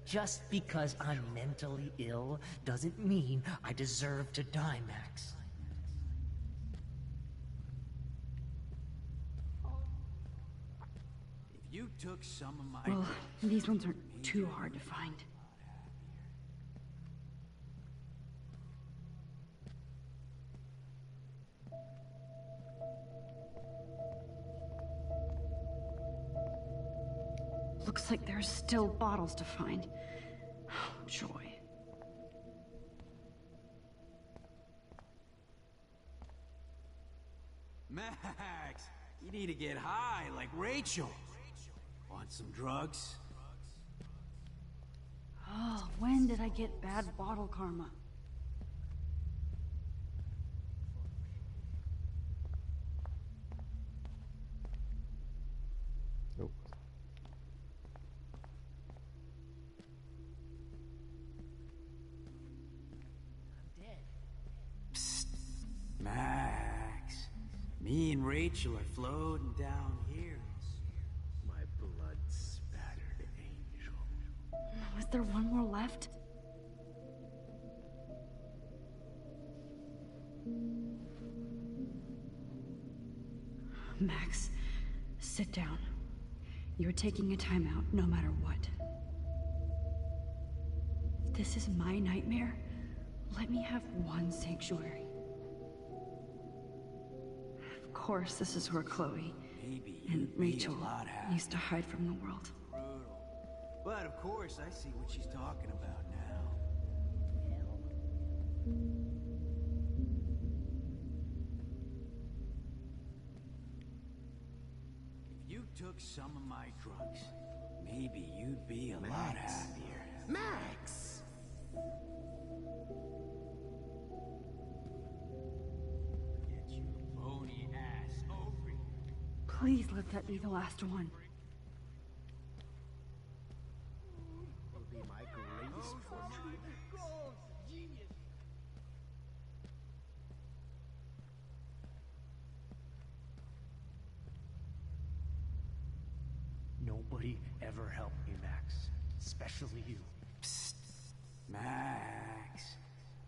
Just because I'm mentally ill doesn't mean I deserve to die, Max. If you took some of my... Well, these ones aren't too hard to find. Looks like there's still bottles to find. Oh, joy. Max, you need to get high like Rachel. Want some drugs? Oh, when did I get bad bottle karma? Nope. Psst. Max, me and Rachel are floating down here. My blood-spattered angel. Was there one more left? Max, sit down. You're taking a timeout no matter what. If this is my nightmare, let me have one sanctuary. Of course, this is where Chloe and Rachel used to hide from the world. But of course, I see what she's talking about now. If you took some of my drugs, maybe you'd be a lot happier. Max! Get your bony ass over here. Please let that be the last one. Will be my greatest fortune. Nobody ever helped me, Max. Especially you. Psst. Max,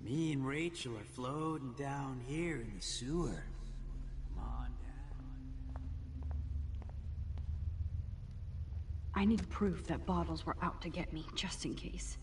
me and Rachel are floating down here in the sewer. Come on down. I need proof that bottles were out to get me, just in case.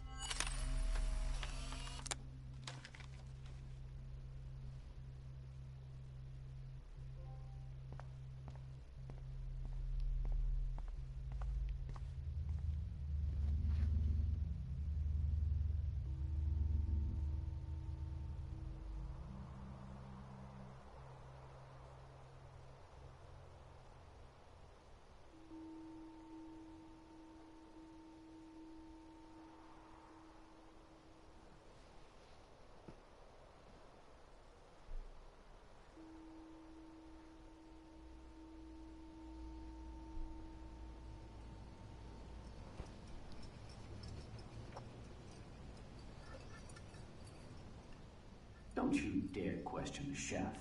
Don't you dare question the chef.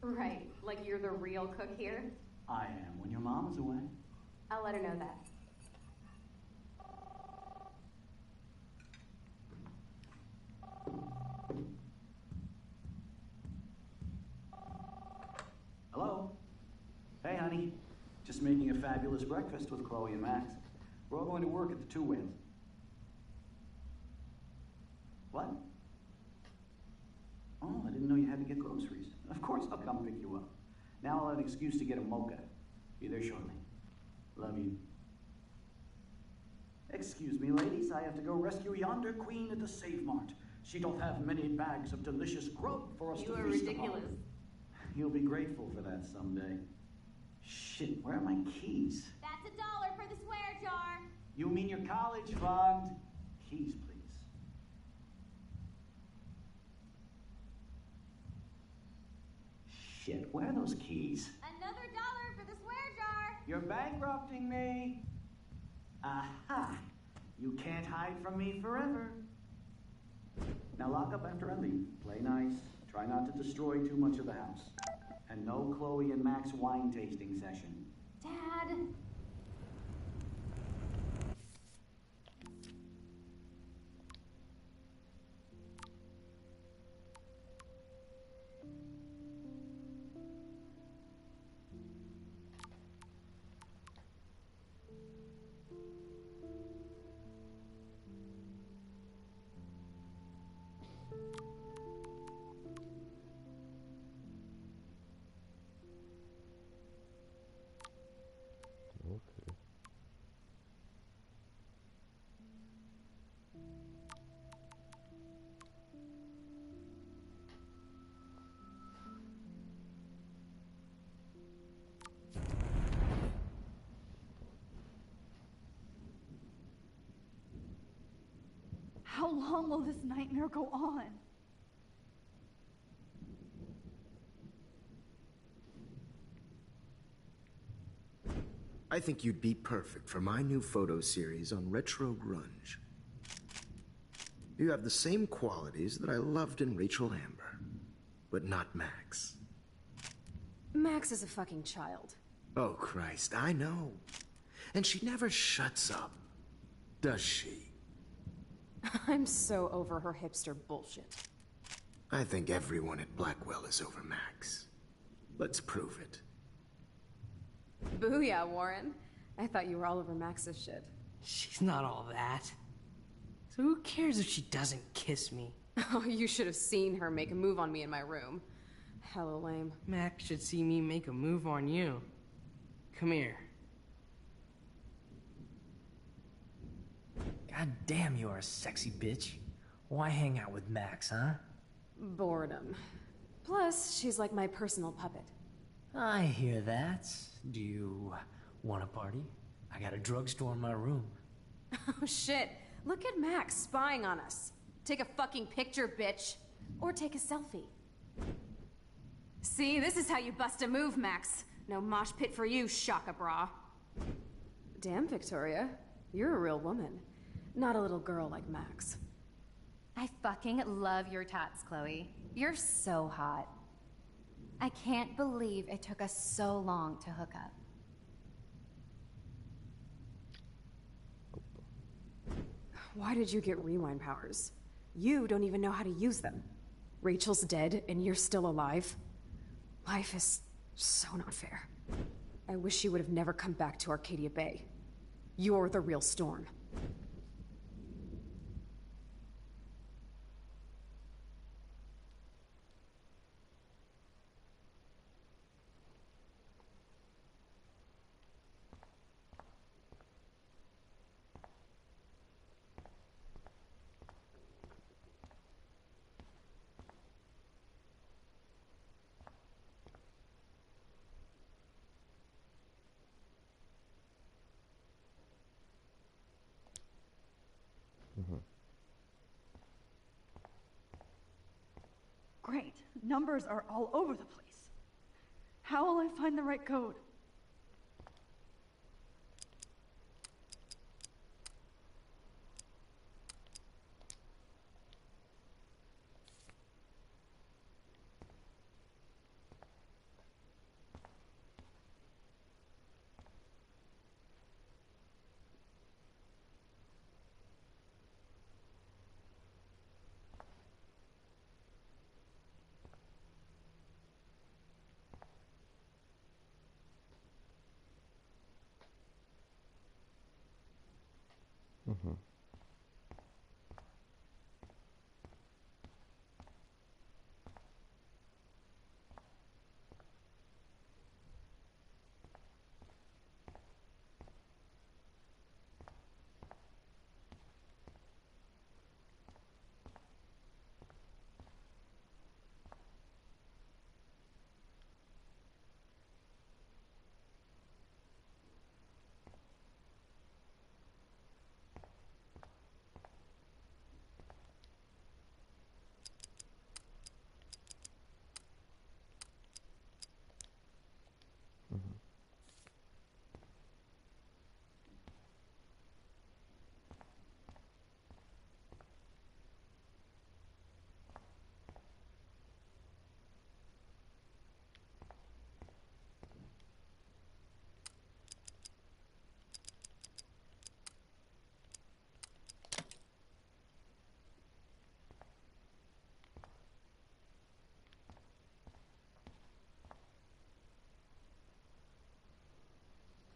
Right, like you're the real cook here? I am when your mom's away. I'll let her know that. Hello? Hey, honey. Just making a fabulous breakfast with Chloe and Max. We're all going to work at the Two Whales. What? Oh, I didn't know you had to get groceries. Of course I'll come pick you up. Now I'll have an excuse to get a mocha. Be there shortly. Love you. Excuse me, ladies. I have to go rescue yonder queen at the Save Mart. She doth have many bags of delicious grub for us to feast upon. You are ridiculous. You'll be grateful for that someday. Shit, where are my keys? That's $1 for the swear jar. You mean your college fund? Keys, please. Shit, where are those keys? Another $1 for the swear jar. You're bankrupting me. Aha! You can't hide from me forever. Now lock up after I leave. Play nice. Try not to destroy too much of the house. And no Chloe and Max wine tasting session. Dad. How long will this nightmare go on? I think you'd be perfect for my new photo series on retro grunge. You have the same qualities that I loved in Rachel Amber, but not Max. Max is a fucking child. Oh, Christ, I know. And she never shuts up, does she? I'm so over her hipster bullshit. I think everyone at Blackwell is over Max. Let's prove it. Booyah, Warren. I thought you were all over Max's shit. She's not all that. So who cares if she doesn't kiss me? Oh, you should have seen her make a move on me in my room. Hella lame. Max should see me make a move on you. Come here. God damn, you are a sexy bitch. Why hang out with Max, huh? Boredom. Plus, she's like my personal puppet. I hear that. Do you want a party? I got a drugstore in my room. Oh shit. Look at Max spying on us. Take a fucking picture, bitch. Or take a selfie. See, this is how you bust a move, Max. No mosh pit for you, Shaka Bra. Damn, Victoria. You're a real woman. Not a little girl like Max. I fucking love your tats, Chloe. You're so hot. I can't believe it took us so long to hook up. Why did you get rewind powers? You don't even know how to use them. Rachel's dead and you're still alive. Life is so not fair. I wish you would have never come back to Arcadia Bay. You're the real Storm. Great. Numbers are all over the place. How will I find the right code?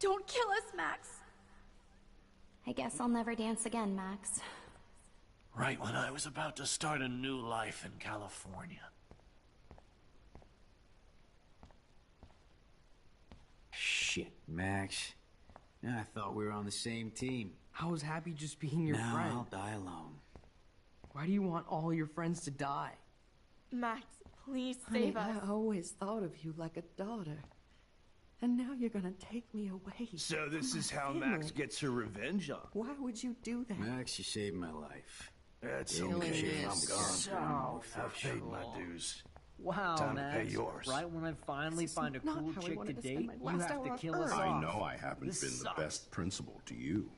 Don't kill us, Max! I guess I'll never dance again, Max. Right when I was about to start a new life in California. Shit, Max. I thought we were on the same team. I was happy just being your now friend. I'll die alone. Why do you want all your friends to die? Max, please Honey, save us. I always thought of you like a daughter. And now you're gonna take me away. So this from is my how family. Max gets her revenge on. Why would you do that? Max, you saved my life. That's Killing okay. me I'm is gone. so I've paid my dues. Wow, Time to pay Max. yours. Right when I finally This is find a not cool how I chick to wanted to spend date, my you last have hour to on kill us Earth. off. I know I haven't This been sucks. the best principal to you.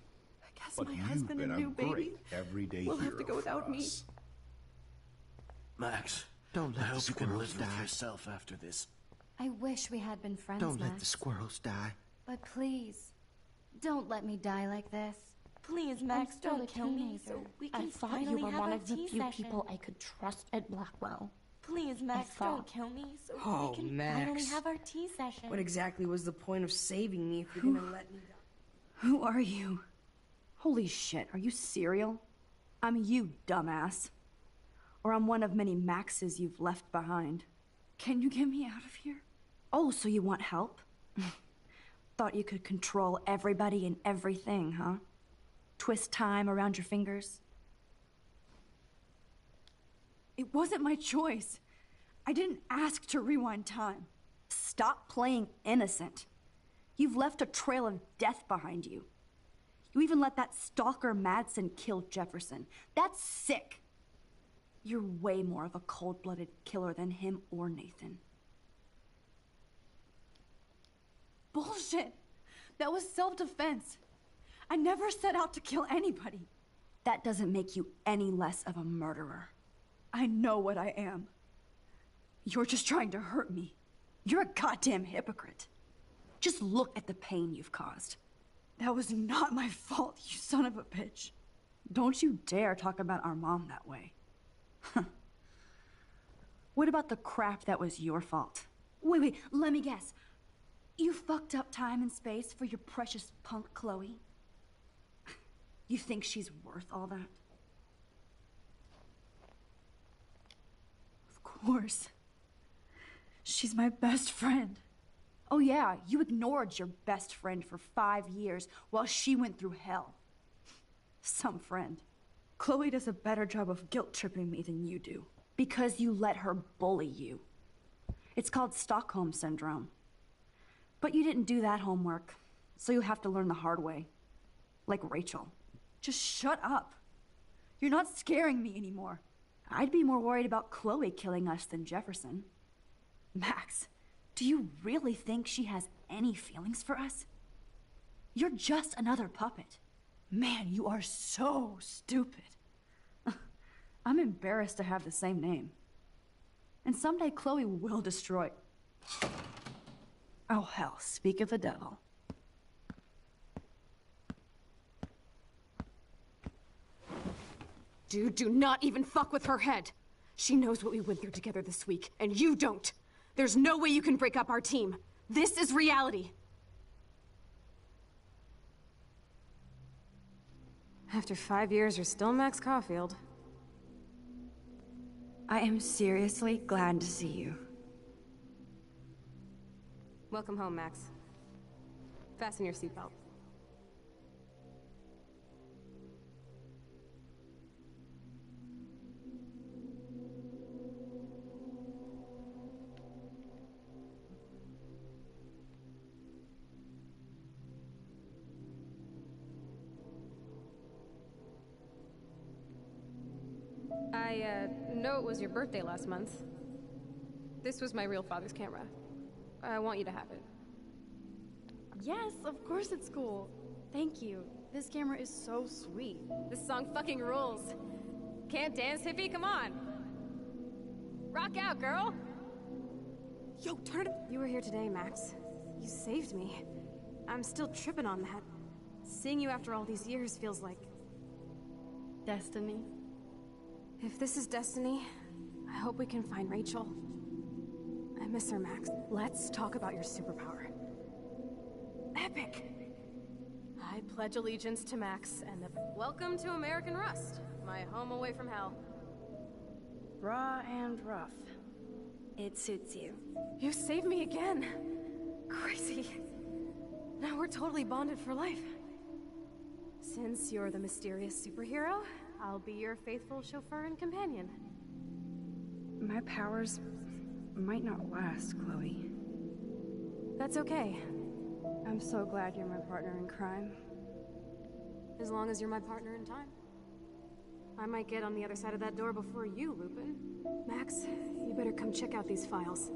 I guess But my you've husband been and a new baby great everyday will hero have to go without for me. us. Max, Don't I let the hope you can squirrels live with die. yourself after this. I wish we had been friends, Don't let Max. the squirrels die. But please, don't let me die like this. Please, Max, still don't a kill me teenager. so we I can thought finally you were have one our of the tea few session. people I could trust at Blackwell. Please, Max, thought- don't kill me so Oh, we can Max. finally have our tea session. What exactly was the point of saving me if you're gonna let me die? Who are you? Holy shit, are you serial? I'm you, dumbass. Or I'm one of many Maxes you've left behind. Can you get me out of here? Oh, so you want help? Thought you could control everybody and everything, huh? Twist time around your fingers? It wasn't my choice. I didn't ask to rewind time. Stop playing innocent. You've left a trail of death behind you. You even let that stalker Madsen kill Jefferson. That's sick. You're way more of a cold-blooded killer than him or Nathan. Bullshit! That was self-defense. I never set out to kill anybody. That doesn't make you any less of a murderer. I know what I am. You're just trying to hurt me. You're a goddamn hypocrite. Just look at the pain you've caused. That was not my fault, you son of a bitch. Don't you dare talk about our mom that way. What about the crap that was your fault? Wait, let me guess. You fucked up time and space for your precious punk Chloe? You think she's worth all that? Of course. She's my best friend. Oh yeah, you ignored your best friend for 5 years while she went through hell. Some friend. Chloe does a better job of guilt-tripping me than you do. Because you let her bully you. It's called Stockholm Syndrome. But you didn't do that homework, so you'll have to learn the hard way. Like Rachel. Just shut up. You're not scaring me anymore. I'd be more worried about Chloe killing us than Jefferson. Max, do you really think she has any feelings for us? You're just another puppet. Man, you are so stupid. I'm embarrassed to have the same name. And someday Chloe will destroy... Oh hell, speak of the devil. Dude, do not even fuck with her head. She knows what we went through together this week, and you don't. There's no way you can break up our team. This is reality. After 5 years, you're still Max Caulfield. I am seriously glad to see you. Welcome home, Max. Fasten your seatbelt. I know it was your birthday last month. This was my real father's camera. I want you to have it. Yes, of course it's cool. Thank you. This camera is so sweet. This song fucking rules. Can't dance, hippie? Come on. Rock out, girl. Yo, turn it. You were here today, Max. You saved me. I'm still tripping on that. Seeing you after all these years feels like... destiny. If this is destiny, I hope we can find Rachel. I miss her, Max. Let's talk about your superpower. Epic! I pledge allegiance to Max and the... Welcome to American Rust, my home away from hell. Raw and rough. It suits you. You saved me again. Crazy. Now we're totally bonded for life. Since you're the mysterious superhero, I'll be your faithful chauffeur and companion. My powers might not last, Chloe. That's okay. I'm so glad you're my partner in crime. As long as you're my partner in time. I might get on the other side of that door before you, Lupin. Max, you better come check out these files.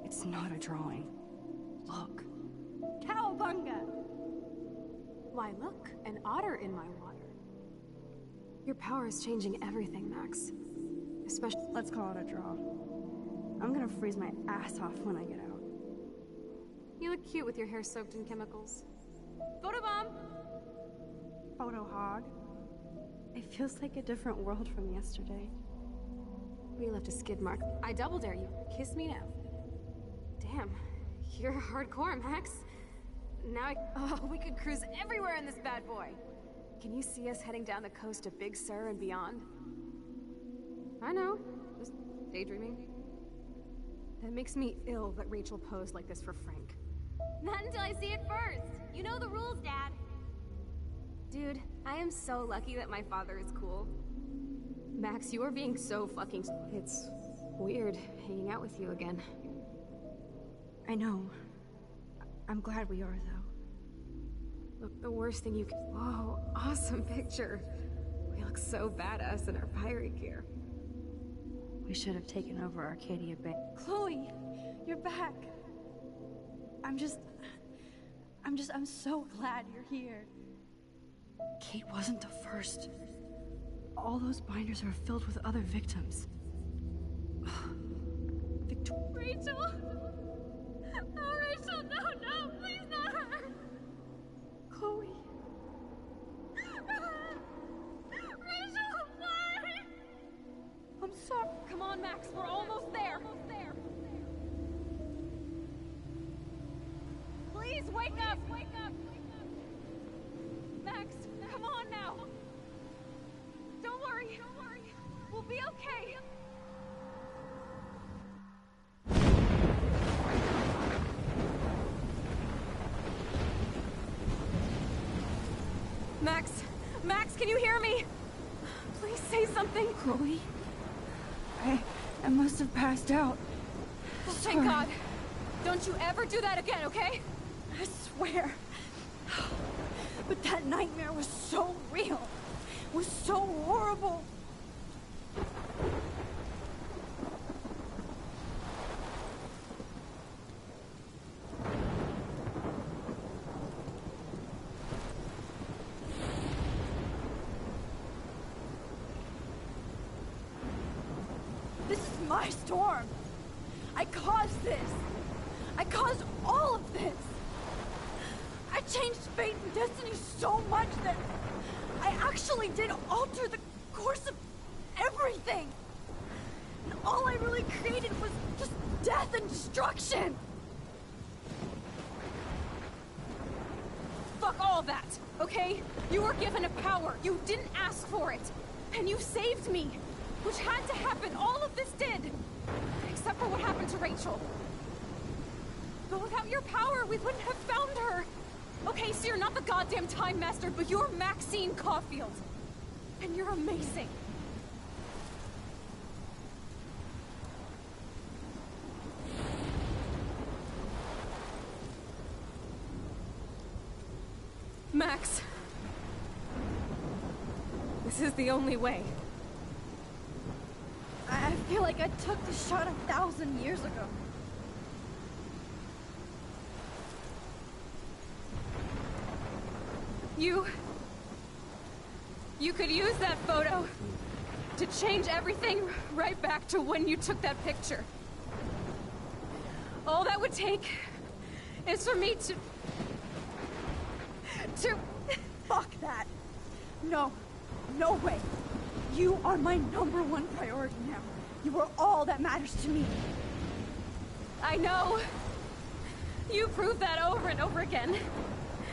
It's not a drawing. Look. Cowabunga! Why, look, an otter in my water. Your power is changing everything, Max. Especially... Let's call it a draw. I'm gonna freeze my ass off when I get out. You look cute with your hair soaked in chemicals. Photobomb! Photo hog. It feels like a different world from yesterday. We left a skid mark. I double dare you. Kiss me now. Damn, you're hardcore, Max. Now we could cruise everywhere in this bad boy. Can you see us heading down the coast of Big Sur and beyond? I know, just daydreaming. That makes me ill that Rachel posed like this for Frank. Not until I see it first. You know the rules, Dad. Dude, I am so lucky that my father is cool. Max, you are being so fucking... It's weird hanging out with you again. I know. I'm glad we are, though. Look, the worst thing you can... Whoa, awesome picture. We look so badass in our pirate gear. We should have taken over Arcadia Bay. Chloe, you're back. I'm so glad you're here. Kate wasn't the first. All those binders are filled with other victims. Rachel! Oh, Rachel, no, please not her! Chloe. Rachel, why? I'm sorry. Come on, Max, we're almost there. Please wake up! Max, come on now. Don't worry. We'll be okay. Max, can you hear me? Please say something. Chloe? I must have passed out. Oh, thank God. Don't you ever do that again, okay? I swear. But that nightmare was so real. It was so horrible. This is my storm. I caused this. I caused all of this. I changed fate and destiny so much that I actually did alter the course of everything. And all I really created was just death and destruction. Fuck all that, okay? You were given a power. You didn't ask for it. And you saved me. Which had to happen. All of this did. Except for what happened to Rachel. But without your power, we wouldn't have found her. Okay, so you're not the goddamn Time Master, but you're Maxine Caulfield. And you're amazing. Max. This is the only way. I feel like I took the shot 1,000 years ago. You could use that photo to change everything right back to when you took that picture. All that would take is for me to... Fuck that. No. No way. You are my #1 priority now. You are all that matters to me. I know. You proved that over and over again.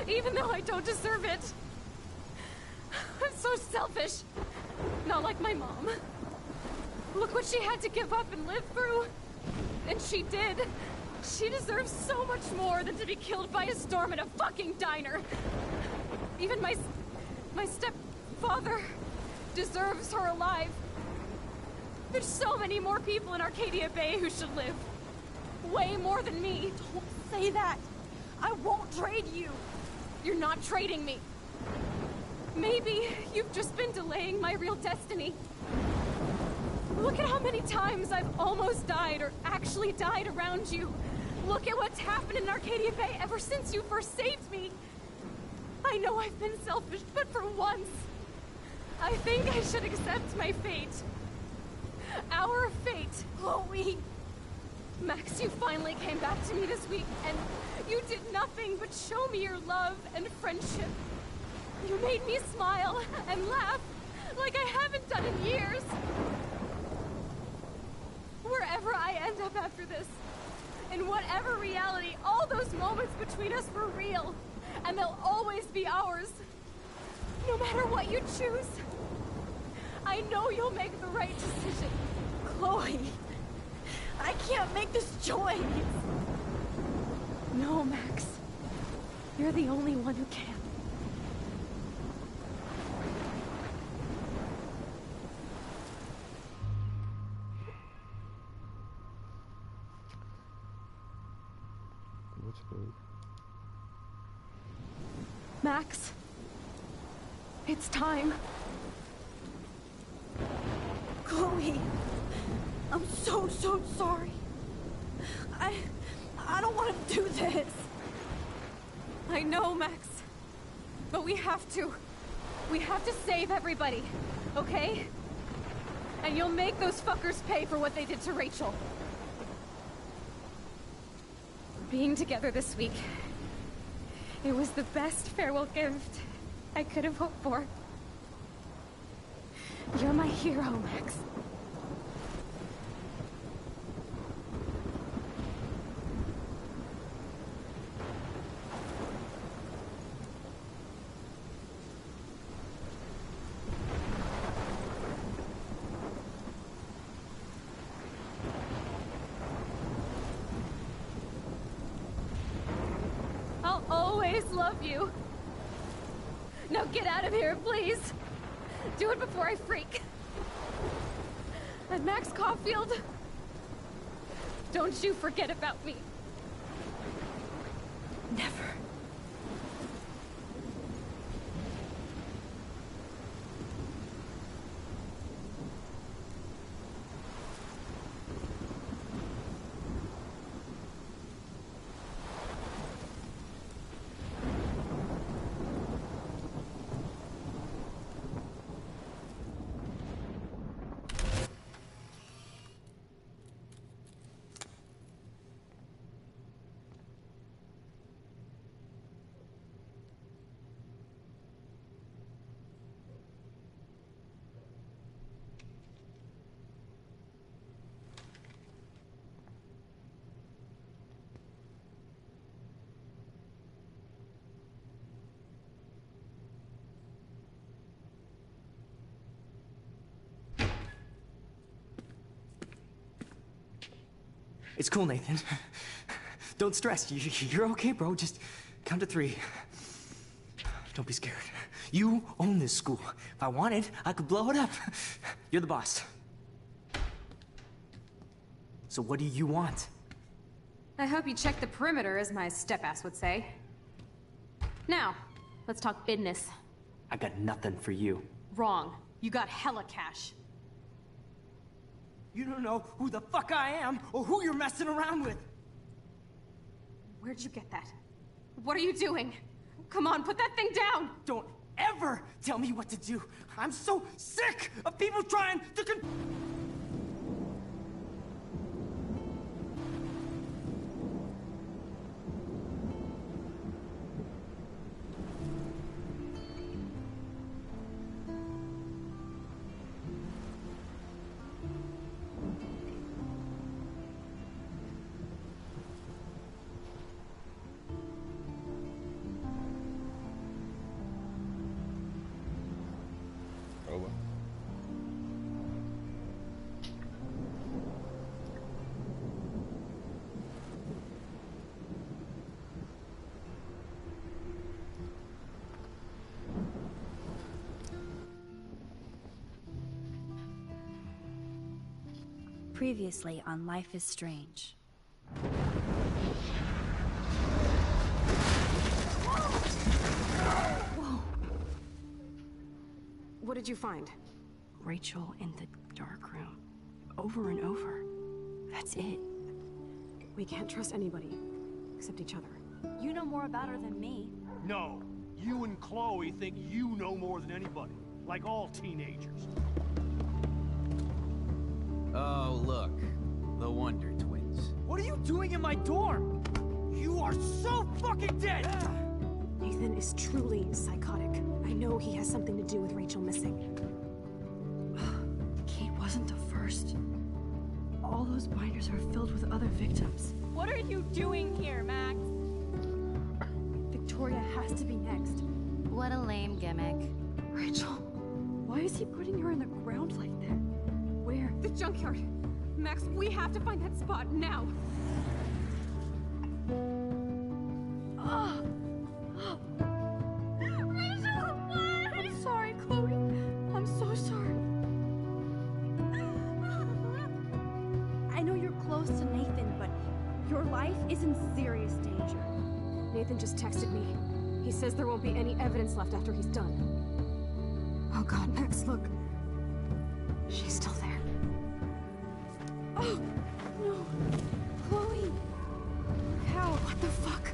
Even though I don't deserve it. I'm so selfish. Not like my mom. Look what she had to give up and live through. And she did. She deserves so much more than to be killed by a storm in a fucking diner. Even my stepfather deserves her alive. There's so many more people in Arcadia Bay who should live. Way more than me. Don't say that. I won't trade you. You're not trading me. Maybe you've just been delaying my real destiny. Look at how many times I've almost died or actually died around you. Look at what's happened in Arcadia Bay ever since you first saved me. I know I've been selfish, but for once, I think I should accept my fate. Our fate. Chloe. Max, you finally came back to me this week, and you did nothing but show me your love and friendship. You made me smile and laugh like I haven't done in years. Wherever I end up after this, in whatever reality, all those moments between us were real, and they'll always be ours. No matter what you choose, I know you'll make the right decision. Chloe, I can't make this choice. No, Max. You're the only one who can. Max, it's time. Chloe, I'm so sorry. I don't want to do this. I know, Max. But we have to. We have to save everybody, okay? And you'll make those fuckers pay for what they did to Rachel. Being together this week, it was the best farewell gift I could have hoped for. You're my hero, Max. I'll always love you. Now get out of here, please. Do it before I freak. And Max Caulfield, don't you forget about me. Never. It's cool, Nathan. Don't stress. You're okay, bro. Just count to 3. Don't be scared. You own this school. If I wanted, I could blow it up. You're the boss. So what do you want? I hope you checked the perimeter, as my step-ass would say. Now, let's talk business. I got nothing for you. Wrong. You got hella cash. You don't know who the fuck I am or who you're messing around with. Where'd you get that? What are you doing? Come on, put that thing down! Don't ever tell me what to do. I'm so sick of people trying to Over. Previously on Life is Strange. Whoa! What did you find? Rachel in the dark room. Over and over. That's it. We can't trust anybody, except each other. You know more about her than me. No, you and Chloe think you know more than anybody, like all teenagers. Oh, look. The Wonder Twins. What are you doing in my dorm? You are so fucking dead! Nathan is truly psychotic. I know he has something to do with Rachel missing. Kate wasn't the first. All those binders are filled with other victims. What are you doing here, Max? Victoria has to be next. What a lame gimmick. Rachel, why is he putting her in the ground like that? Where? The junkyard! Max, we have to find that spot now! Rachel, what? I'm sorry, Chloe. I'm so sorry. I know you're close to Nathan, but your life is in serious danger. Nathan just texted me. He says there won't be any evidence left after he's done. Oh god, Max, look. She's still there. Oh, no. Chloe. How? What the fuck?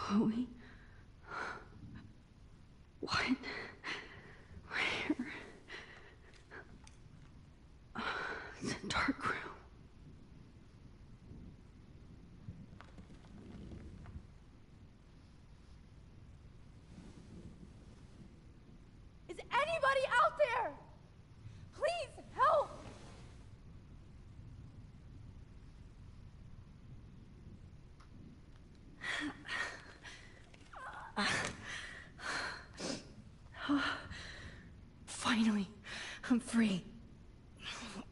Chloe? What? Where? It's a dark room. Is anybody out there? Please help! Finally, I'm free.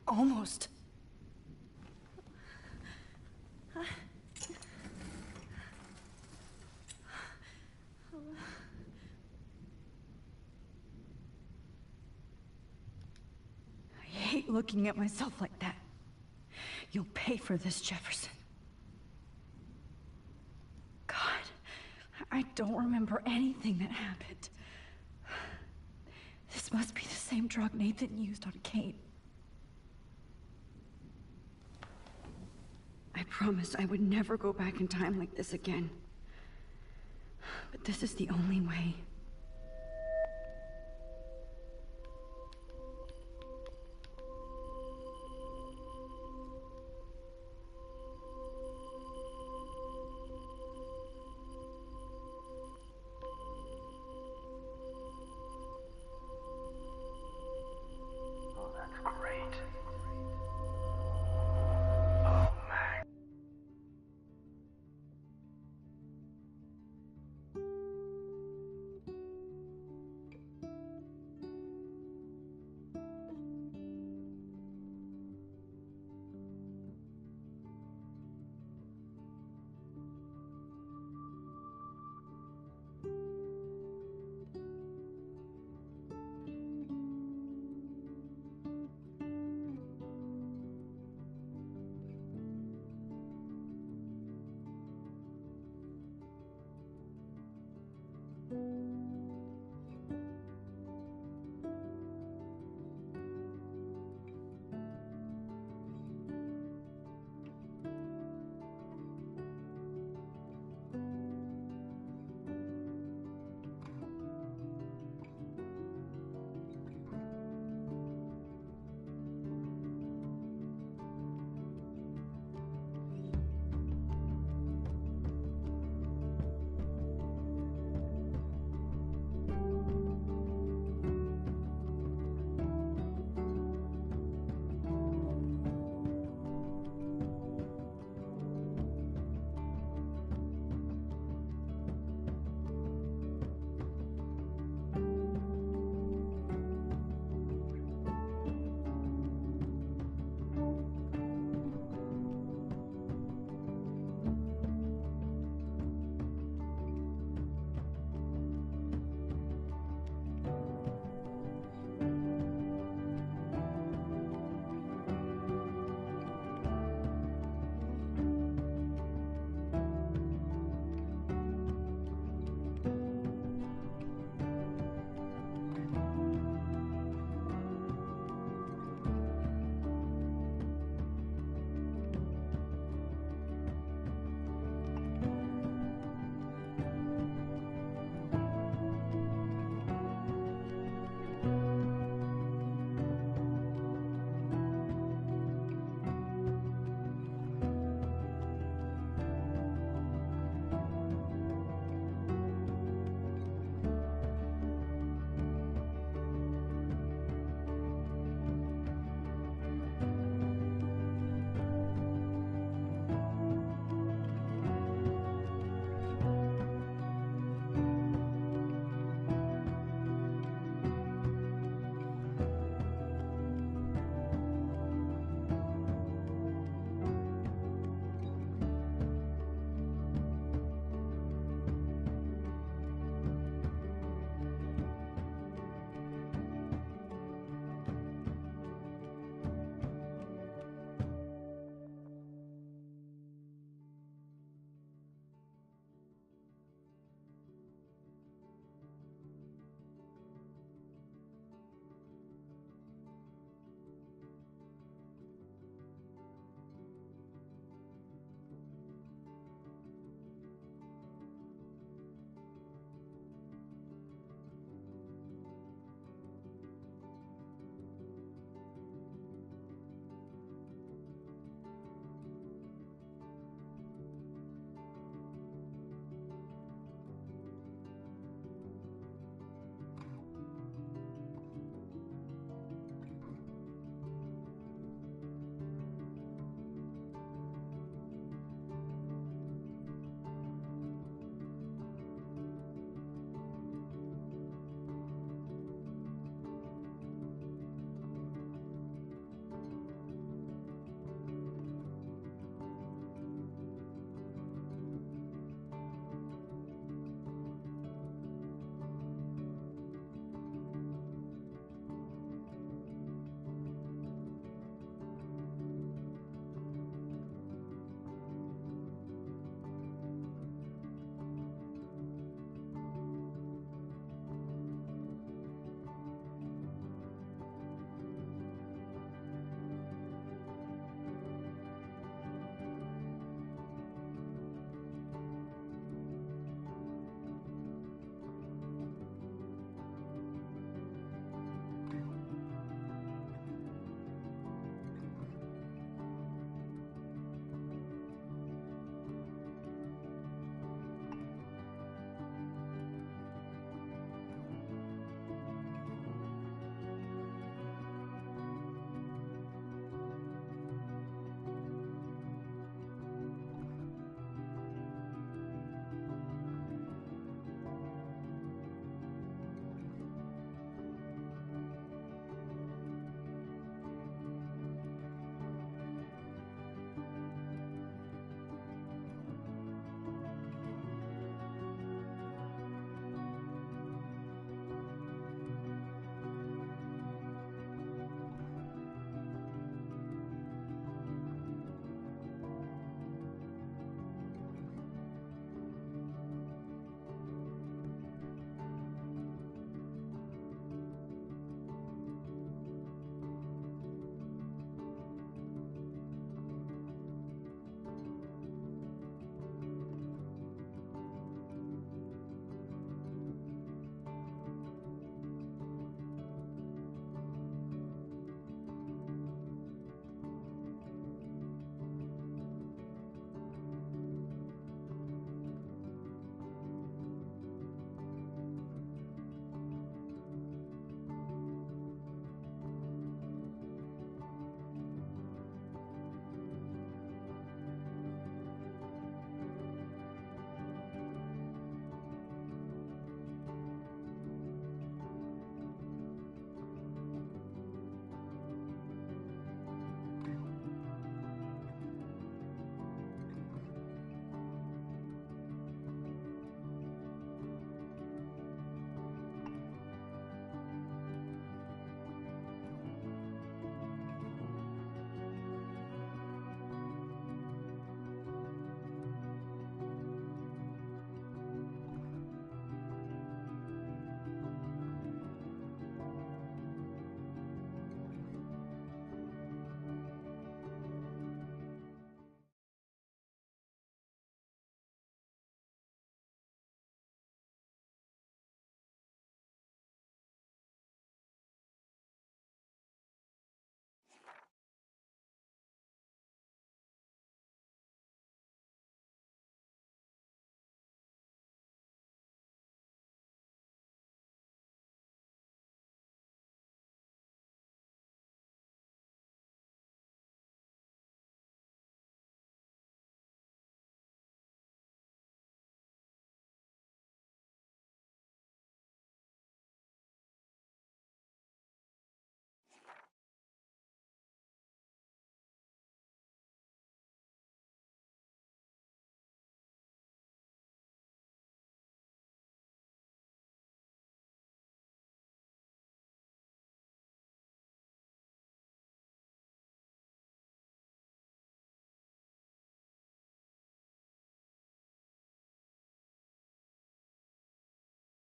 Almost. I hate looking at myself like that. You'll pay for this, Jefferson. God, I don't remember anything that happened. This must be the same drug Nathan used on Kate. I promised I would never go back in time like this again. But this is the only way.